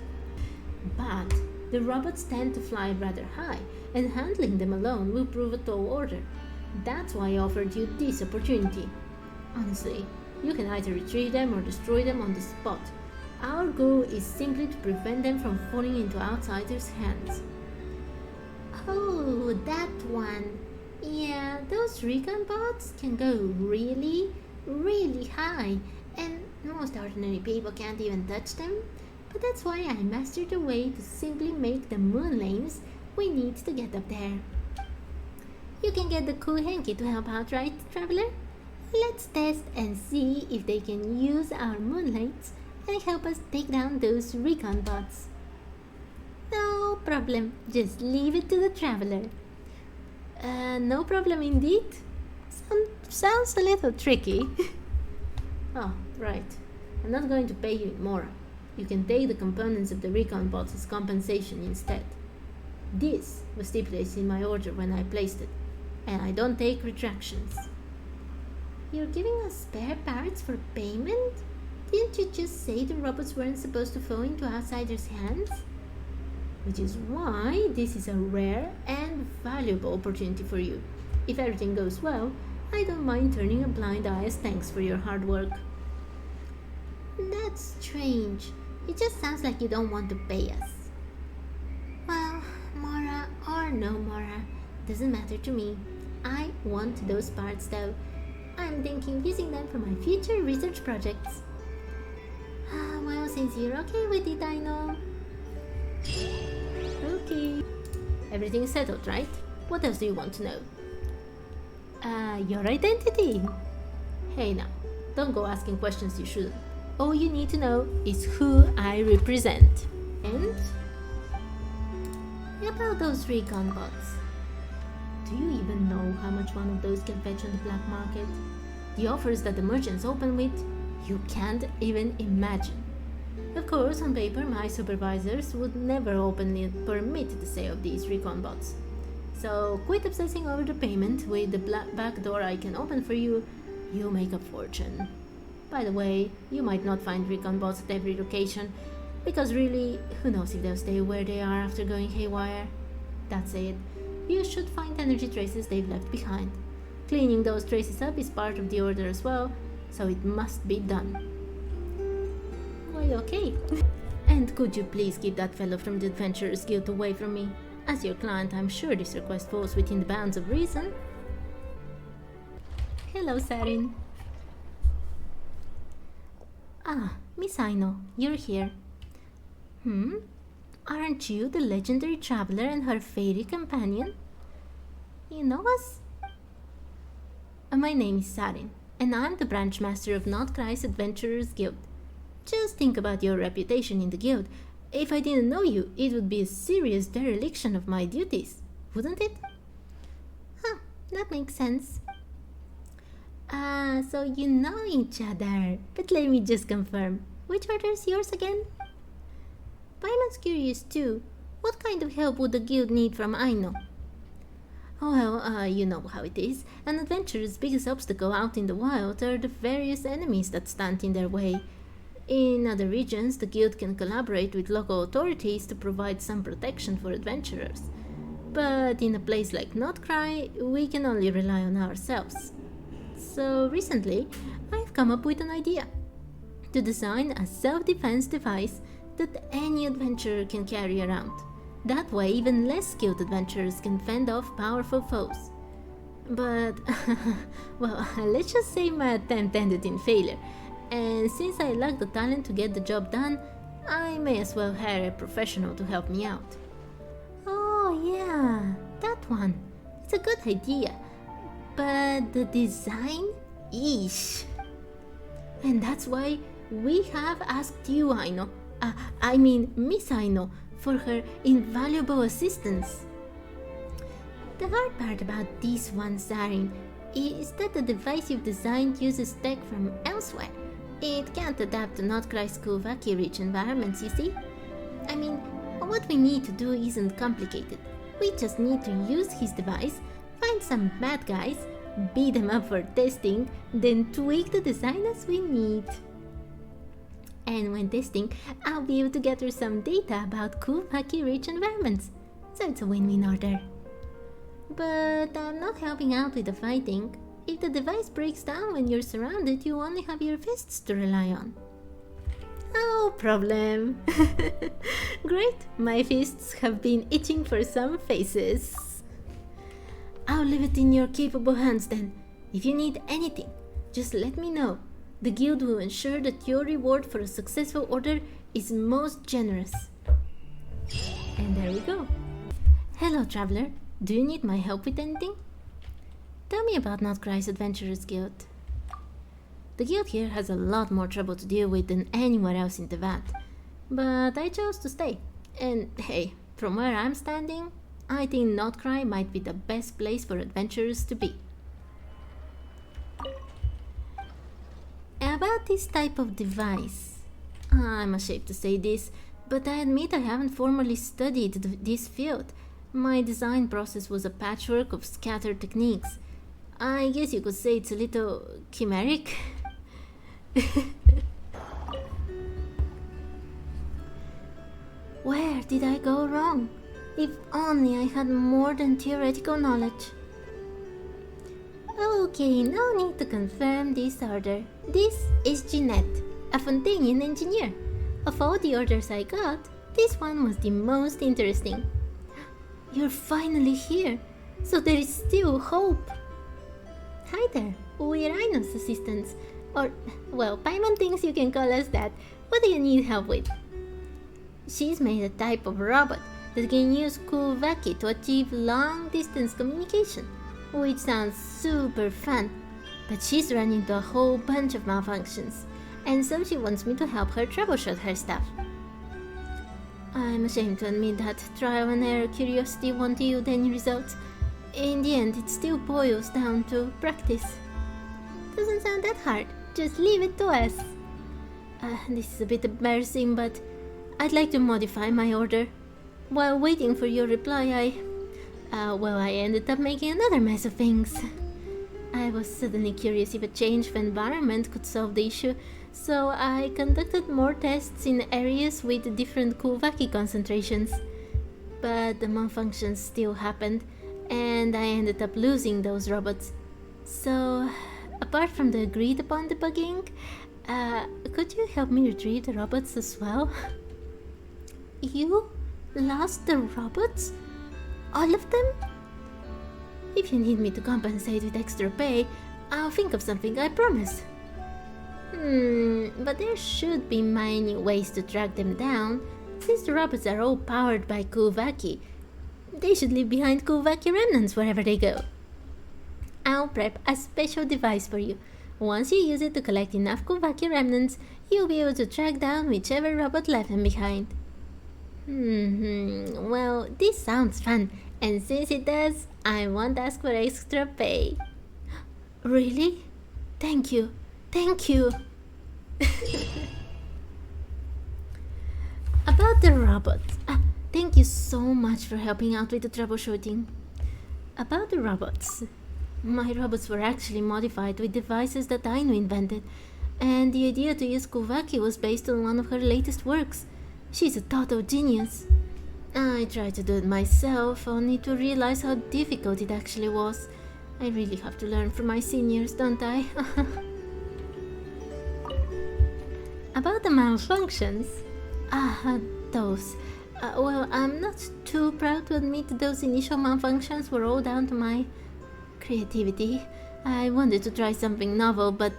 But the robots tend to fly rather high, and handling them alone will prove a tall order. That's why I offered you this opportunity. Honestly, you can either retrieve them or destroy them on the spot. Our goal is simply to prevent them from falling into outsiders' hands. Oh, that one. Yeah, those recon bots can go really, really high, and most ordinary people can't even touch them. But that's why I mastered a way to simply make the moon lanes we need to get up there. You can get the cool hanky to help out, right, traveler? Let's test and see if they can use our moon lanes and help us take down those recon bots. No problem, just leave it to the traveler. No problem indeed. Sounds a little tricky. Oh, right. I'm not going to pay you in Mora. You can take the components of the recon bots as compensation instead. This was stipulated in my order when I placed it, and I don't take retractions. You're giving us spare parts for payment? Didn't you just say the robots weren't supposed to fall into outsiders' hands? Which is why this is a rare and valuable opportunity for you. If everything goes well, I don't mind turning a blind eye as thanks for your hard work. That's strange. It just sounds like you don't want to pay us. Well, Mora or no Mora, doesn't matter to me. I want those parts though. I'm thinking using them for my future research projects. Well, since you're okay with it, I know. Okay. Everything's settled, right? What else do you want to know? Your identity. Hey now, don't go asking questions you shouldn't. All you need to know is who I represent. And about those recon bots. Do you even know how much one of those can fetch on the black market? The offers that the merchants open with, you can't even imagine. Of course, on paper, my supervisors would never openly permit the sale of these recon bots. So quit obsessing over the payment. With the back door I can open for you, you'll make a fortune. By the way, you might not find recon bots at every location, because really, who knows if they'll stay where they are after going haywire. That said, you should find energy traces they've left behind. Cleaning those traces up is part of the order as well, so it must be done. Well, okay. And could you please keep that fellow from the Adventurers Guild away from me? As your client, I'm sure this request falls within the bounds of reason. Hello, Sarin. Ah, Miss Aino, you're here. Aren't you the legendary traveler and her fairy companion? You know us? My name is Sarin, and I'm the branch master of Not Cry's Adventurers Guild. Just think about your reputation in the guild. If I didn't know you, it would be a serious dereliction of my duties, wouldn't it? that makes sense. So you know each other. But let me just confirm. Which order is yours again? Paimon's curious too. What kind of help would the guild need from Aino? Well, you know how it is. An adventurer's biggest obstacle out in the wild are the various enemies that stand in their way. In other regions, the guild can collaborate with local authorities to provide some protection for adventurers. But in a place like Notcry, we can only rely on ourselves. So recently, I've come up with an idea. To design a self-defense device that any adventurer can carry around. That way, even less skilled adventurers can fend off powerful foes. But, well, let's just say my attempt ended in failure. And since I lack the talent to get the job done, I may as well hire a professional to help me out. Oh yeah, that one. It's a good idea. But the design? Eesh. And that's why we have asked you, Aino. I mean Miss Aino, for her invaluable assistance. The hard part about these ones, Zarin, is that the device you've designed uses tech from elsewhere. It can't adapt to Notcry's Kuvaki-rich environments, you see? I mean, what we need to do isn't complicated. We just need to use his device, find some bad guys, beat them up for testing, then tweak the design as we need. And when testing, I'll be able to gather some data about Kuvaki-rich environments, so it's a win-win order. But I'm not helping out with the fighting. If the device breaks down when you're surrounded, you only have your fists to rely on. No problem. Great, my fists have been itching for some faces. I'll leave it in your capable hands then. If you need anything, just let me know. The guild will ensure that your reward for a successful order is most generous. And there we go. Hello, traveler. Do you need my help with anything? Tell me about Notcry's Adventurers Guild. The guild here has a lot more trouble to deal with than anywhere else in Tevat. But I chose to stay. And hey, from where I'm standing, I think Notcry might be the best place for adventurers to be. About this type of device, I'm ashamed to say this, but I admit I haven't formally studied this field. My design process was a patchwork of scattered techniques. I guess you could say it's a little chimeric. Where did I go wrong? If only I had more than theoretical knowledge. Okay, no need to confirm this order. This is Jeanette, a Fontanian engineer. Of all the orders I got, this one was the most interesting. You're finally here, so there is still hope. Hi there, we're Aino's assistants. Or, well, Paimon thinks you can call us that. What do you need help with? She's made a type of robot that can use Kuvaki to achieve long-distance communication, which sounds super fun. But she's run into a whole bunch of malfunctions, and so she wants me to help her troubleshoot her stuff. I'm ashamed to admit that trial and error curiosity won't yield any results. In the end, it still boils down to practice. Doesn't sound that hard, just leave it to us. This is a bit embarrassing, but I'd like to modify my order. While waiting for your reply, I ended up making another mess of things. I was suddenly curious if a change of environment could solve the issue, so I conducted more tests in areas with different Kuvaki concentrations. But the malfunctions still happened, and I ended up losing those robots. So, apart from the agreed upon debugging, could you help me retrieve the robots as well? You lost the robots? All of them? If you need me to compensate with extra pay, I'll think of something, I promise. But there should be many ways to track them down, since the robots are all powered by Kuvaki. They should leave behind Kuvaki remnants wherever they go. I'll prep a special device for you. Once you use it to collect enough Kuvaki remnants, you'll be able to track down whichever robot left them behind. Well, this sounds fun, And since it does, I won't ask for extra pay. Really? Thank you. Thank you. About the robots. Thank you so much for helping out with the troubleshooting. About the robots. My robots were actually modified with devices that Aino invented, and the idea to use Kuvaki was based on one of her latest works. She's a total genius. I tried to do it myself, only to realize how difficult it actually was. I really have to learn from my seniors, don't I? About the malfunctions. Those. Well, I'm not too proud to admit those initial malfunctions were all down to my creativity. I wanted to try something novel, but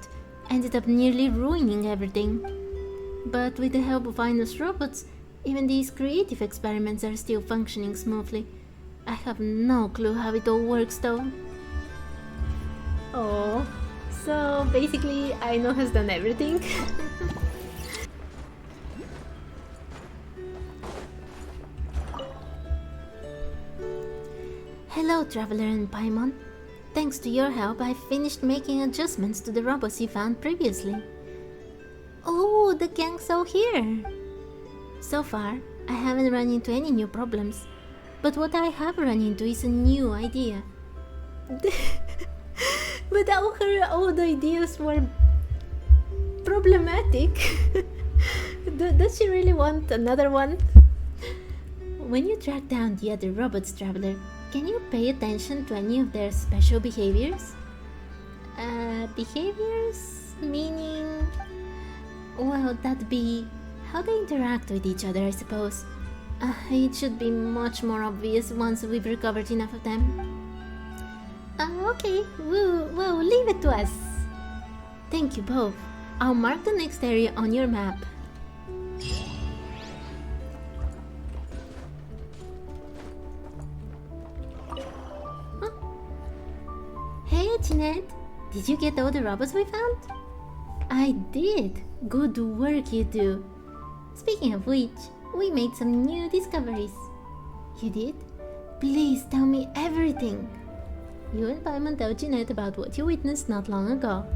ended up nearly ruining everything. But with the help of Aino's robots, even these creative experiments are still functioning smoothly. I have no clue how it all works though. Oh, so basically Aino has done everything. Hello, Traveler and Paimon. Thanks to your help, I finished making adjustments to the robots you found previously. Oh, the gang's all here! So far, I haven't run into any new problems, but what I have run into is a new idea. But all her old ideas were problematic. Does she really want another one? When you track down the other robots, Traveler, can you pay attention to any of their special behaviors? Behaviors? Meaning... well, that'd be how they interact with each other, I suppose. It should be much more obvious once we've recovered enough of them. Okay, well, leave it to us. Thank you both. I'll mark the next area on your map. Hey, Jeanette, did you get all the robots we found? I did. Good work, you two. Speaking of which, we made some new discoveries. You did? Please tell me everything. You and Paimon tell Jeanette about what you witnessed not long ago.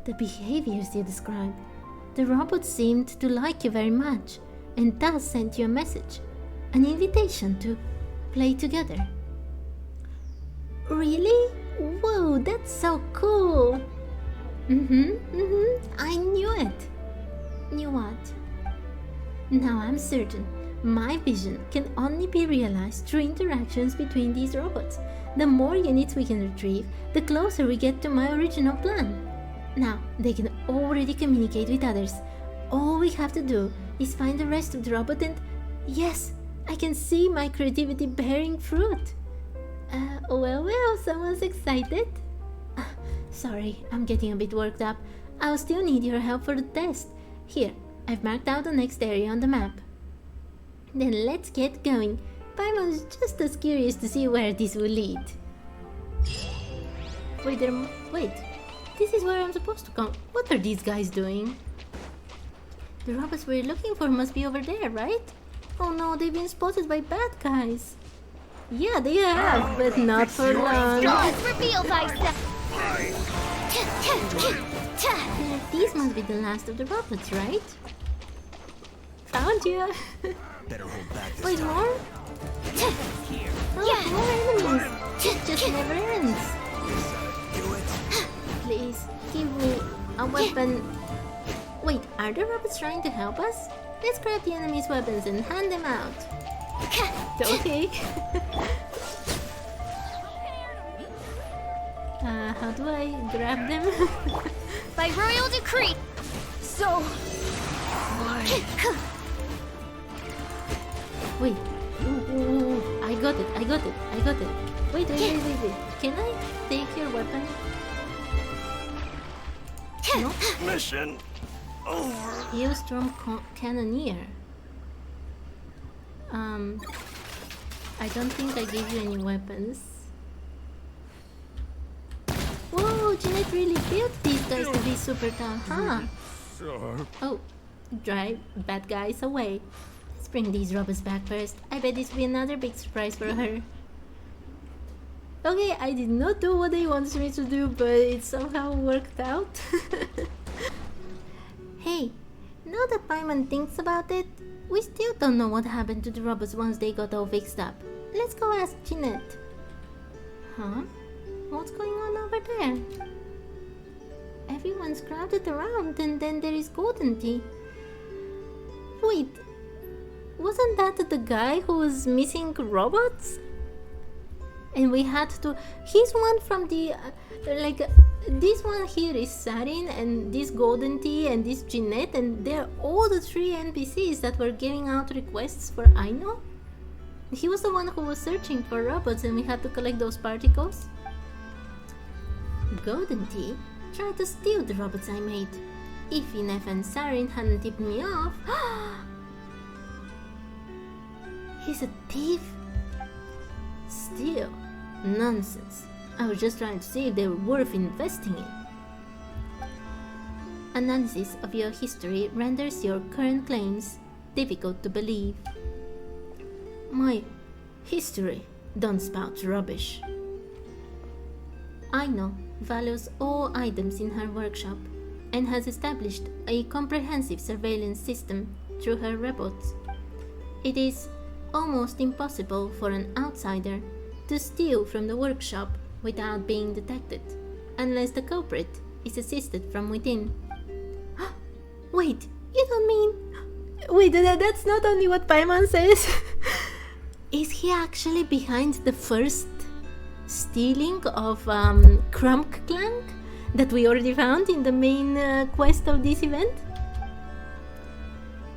The behaviors you described. The robots seemed to like you very much, and thus sent you a message, an invitation to play together. Really? Whoa, that's so cool! I knew it! Knew what? Now I'm certain my vision can only be realized through interactions between these robots. The more units we can retrieve, the closer we get to my original plan. Now, they can already communicate with others. All we have to do is find the rest of the robot and... yes, I can see my creativity bearing fruit. Well, someone's excited. Sorry, I'm getting a bit worked up. I'll still need your help for the test. Here, I've marked out the next area on the map. Then let's get going. Paimon's just as curious to see where this will lead. Wait, this is where I'm supposed to come. What are these guys doing? The robots we're looking for must be over there, right? Oh no, they've been spotted by bad guys. Yeah, they have, but not for long. Reveal thyself! These must be the last of the robots, right? Found you! Better hold back this Wait, time. more? Oh, more enemies! It just never ends! Please, give me a weapon. Wait, are the robots trying to help us? Let's grab the enemy's weapons and hand them out. Okay. How do I grab them? By royal decree. So... Wait. Ooh, I got it. Wait. Can I take your weapon? No? Mission over. Hailstorm Cannoneer. I don't think I gave you any weapons. Whoa, Jeanette really built these guys to be super tough, huh? Oh, drive bad guys away. Let's bring these robots back first. I bet this will be another big surprise for her. Okay, I did not do what they wanted me to do, but it somehow worked out. Hey, now that Paimon thinks about it, we still don't know what happened to the robots once they got all fixed up. Let's go ask Jeanette. Huh? What's going on over there? Everyone's crowded around, and then there is Golden Tea. Wait, wasn't that the guy who was missing robots? And we had to... He's one from the... this one here is Sarin, and this Golden Tea, and this Jeanette, and they're all the 3 NPCs that were giving out requests for Aino. He was the one who was searching for robots, and we had to collect those particles. Golden Tea tried to steal the robots I made. If Inef and Sarin hadn't tipped me off... He's a thief? Still, nonsense. I was just trying to see if they were worth investing in. Analysis of your history renders your current claims difficult to believe. My history? Don't spout rubbish. Aino values all items in her workshop and has established a comprehensive surveillance system through her robots. It is almost impossible for an outsider to steal from the workshop without being detected, unless the culprit is assisted from within. Wait, you don't mean... Wait, that's not only what Paimon says. Is he actually behind the first stealing of Clank that we already found in the main quest of this event?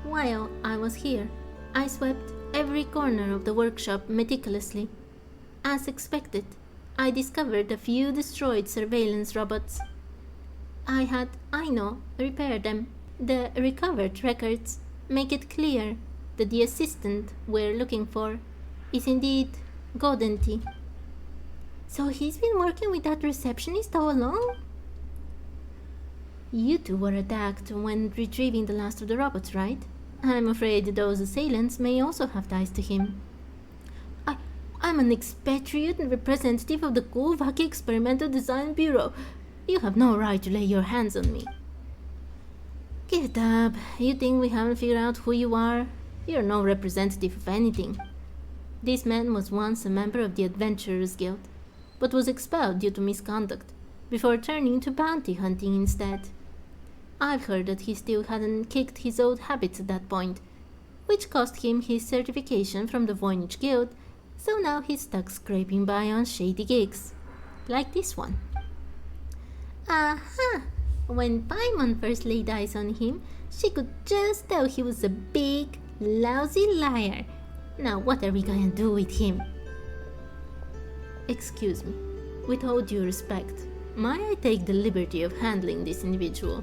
While I was here, I swept every corner of the workshop meticulously. As expected, I discovered a few destroyed surveillance robots. I had Aino repair them. The recovered records make it clear that the assistant we're looking for is indeed Golden Tea. So he's been working with that receptionist all along? You two were attacked when retrieving the last of the robots, right? I'm afraid those assailants may also have ties to him. I'm an expatriate representative of the Kuvaki Experimental Design Bureau. You have no right to lay your hands on me. Give it up. You think we haven't figured out who you are? You're no representative of anything. This man was once a member of the Adventurers Guild, but was expelled due to misconduct, before turning to bounty hunting instead. I've heard that he still hadn't kicked his old habits at that point, which cost him his certification from the Voynich Guild, so now he's stuck scraping by on shady gigs, like this one. Aha! When Paimon first laid eyes on him, she could just tell he was a big, lousy liar. Now what are we gonna do with him? Excuse me, with all due respect, might I take the liberty of handling this individual?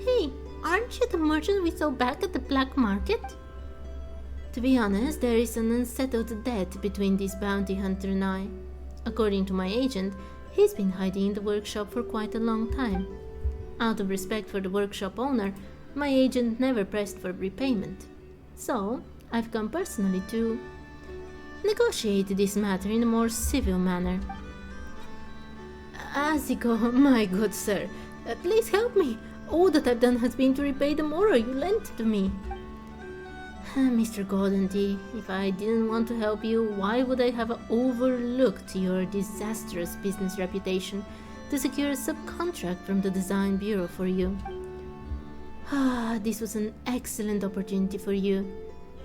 Hey, aren't you the merchant we saw back at the black market? To be honest, there is an unsettled debt between this bounty hunter and I. According to my agent, he's been hiding in the workshop for quite a long time. Out of respect for the workshop owner, my agent never pressed for repayment. So, I've come personally to negotiate this matter in a more civil manner. Aziko, my good sir, please help me. All that I've done has been to repay the moral you lent to me. Mr. Golden Tea, if I didn't want to help you, why would I have overlooked your disastrous business reputation to secure a subcontract from the Design Bureau for you? This was an excellent opportunity for you,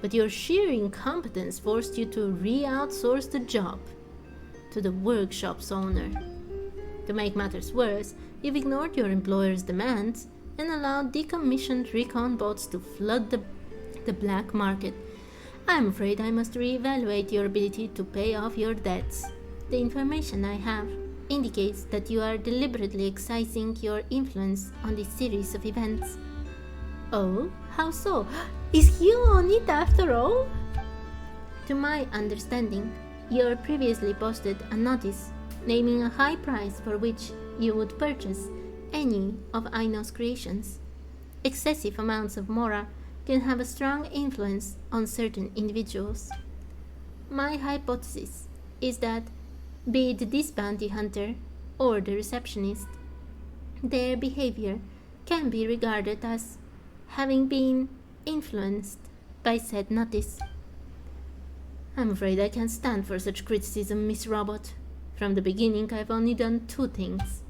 but your sheer incompetence forced you to re-outsource the job to the workshop's owner. To make matters worse, you've ignored your employer's demands and allowed decommissioned recon bots to flood the black market. I'm afraid I must reevaluate your ability to pay off your debts. The information I have indicates that you are deliberately exercising your influence on this series of events. Oh, how so? Is he on it after all? To my understanding, you previously posted a notice naming a high price for which you would purchase any of Aino's creations. Excessive amounts of mora can have a strong influence on certain individuals. My hypothesis is that, be it this bounty hunter or the receptionist, their behavior can be regarded as having been influenced by said notice. I'm afraid I can't stand for such criticism, Miss Robot. From the beginning, I've only done two things.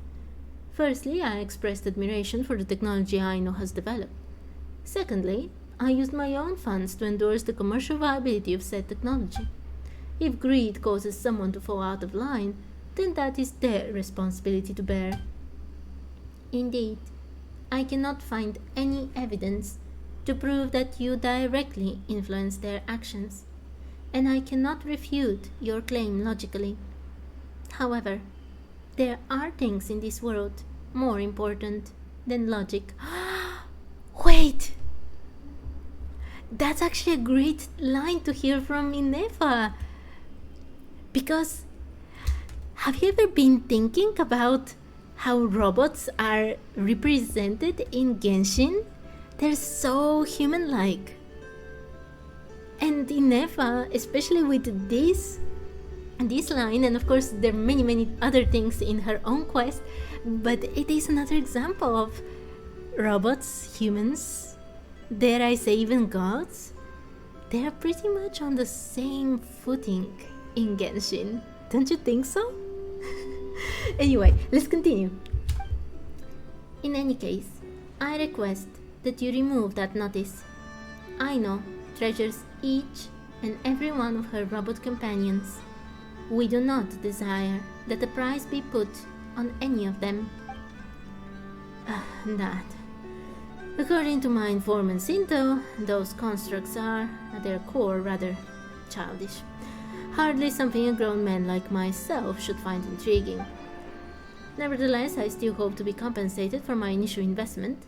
Firstly, I expressed admiration for the technology Aino has developed. Secondly, I used my own funds to endorse the commercial viability of said technology. If greed causes someone to fall out of line, then that is their responsibility to bear. Indeed, I cannot find any evidence to prove that you directly influenced their actions, and I cannot refute your claim logically. However, there are things in this world more important than logic. Wait! That's actually a great line to hear from Inefa. Because have you ever been thinking about how robots are represented in Genshin? They're so human-like. And Inefa, especially with this line, and of course there are many other things in her own quest, but it is another example of robots, humans, dare I say even gods. They are pretty much on the same footing in Genshin. Don't you think so? Anyway, let's continue. In any case, I request that you remove that notice. Aino treasures each and every one of her robot companions. We do not desire that a price be put on any of them. That. According to my informant Sinto, those constructs are, at their core, rather childish. Hardly something a grown man like myself should find intriguing. Nevertheless, I still hope to be compensated for my initial investment,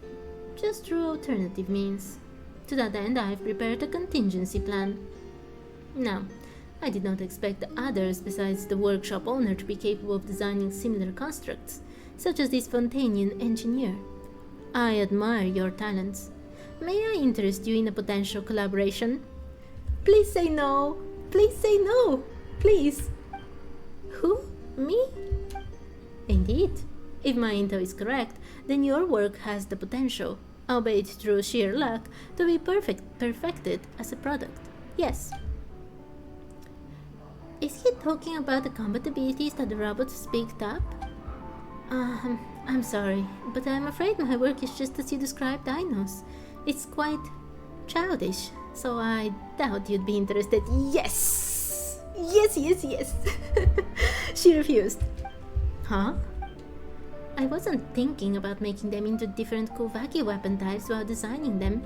just through alternative means. To that end, I have prepared a contingency plan. Now, I did not expect others besides the workshop owner to be capable of designing similar constructs, such as this Fontanian engineer. I admire your talents. May I interest you in a potential collaboration? Please say no! Please say no! Please! Who? Me? Indeed. If my intel is correct, then your work has the potential, albeit through sheer luck, to be perfected as a product. Yes. Is he talking about the combat abilities that the robots picked up? I'm sorry, but I'm afraid my work is just as you described Aino's. It's quite childish, so I doubt you'd be interested. Yes! Yes! She refused. Huh? I wasn't thinking about making them into different Kuvaki weapon types while designing them.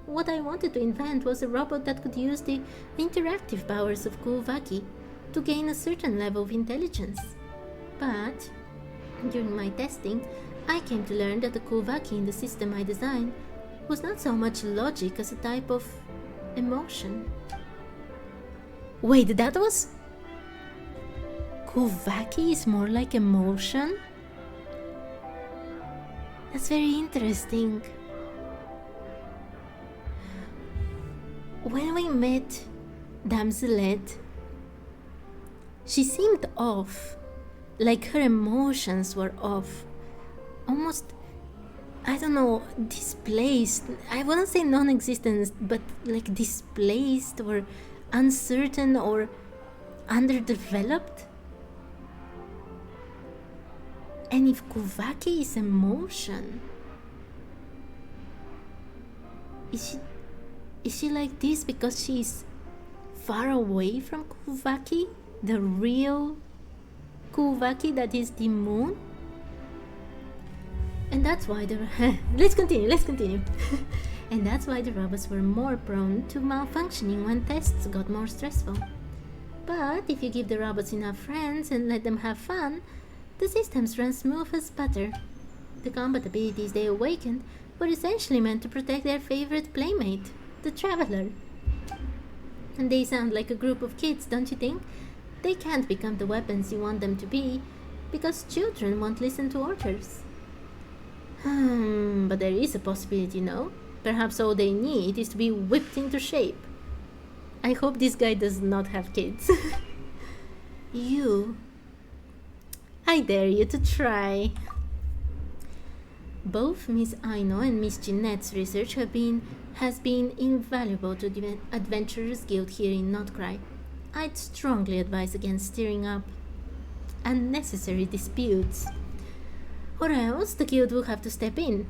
What I wanted to invent was a robot that could use the interactive powers of Kuvaki to gain a certain level of intelligence. But during my testing, I came to learn that the Kuvaki in the system I designed was not so much logic as a type of emotion. Wait, that was... Kuvaki is more like emotion? That's very interesting. When we met Damselette, she seemed off. Like her emotions were off. Almost, I don't know, displaced. I wouldn't say non-existent, but like displaced or uncertain or underdeveloped. And if Kuvaki is emotion, is she like this because she's far away from Kuvaki? The real Kuvaki that is the moon? And that's why the... let's continue. And that's why the robots were more prone to malfunctioning when tests got more stressful. But if you give the robots enough friends and let them have fun, the systems run smooth as butter. The combat abilities they awakened were essentially meant to protect their favorite playmate, the Traveler. And they sound like a group of kids, don't you think? They can't become the weapons you want them to be, because children won't listen to orders. But there is a possibility, no? Perhaps all they need is to be whipped into shape. I hope this guy does not have kids. I dare you to try. Both Miss Aino and Miss Jeanette's research has been invaluable to the Adventurers Guild here in Notcry. I'd strongly advise against stirring up unnecessary disputes, or else the guild will have to step in.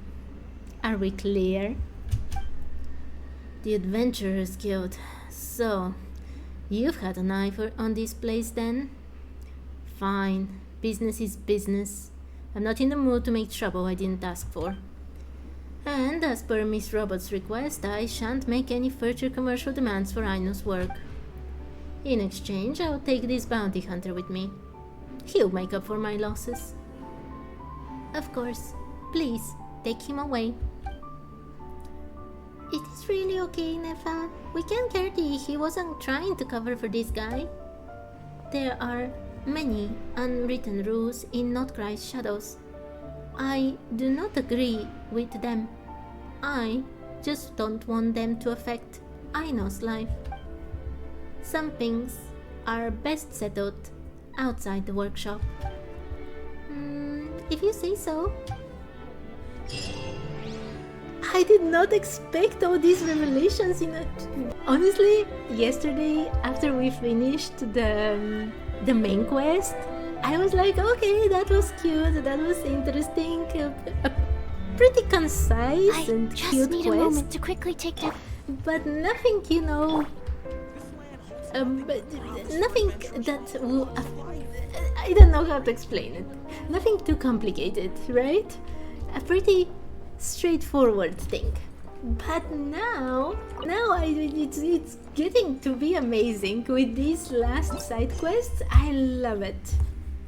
Are we clear? The Adventurers Guild. So, you've had an eye on this place then? Fine, business is business. I'm not in the mood to make trouble I didn't ask for. And as per Miss Roberts' request, I shan't make any further commercial demands for Aino's work. In exchange, I'll take this bounty hunter with me. He'll make up for my losses. Of course. Please, take him away. It is really okay, Nefa. We can guarantee he wasn't trying to cover for this guy. There are many unwritten rules in Notcry's shadows. I do not agree with them. I just don't want them to affect Aino's life. Some things are best settled outside the workshop. If you say so. I did not expect all these revelations in it. Honestly, yesterday after we finished the main quest, I was like, okay, that was cute, that was interesting, a pretty concise and cute quest. I just need a moment to quickly take that. But nothing, you know, nothing that will, I don't know how to explain it. Nothing too complicated, right? A pretty straightforward thing. But now it's getting to be amazing with these last side quests. I love it.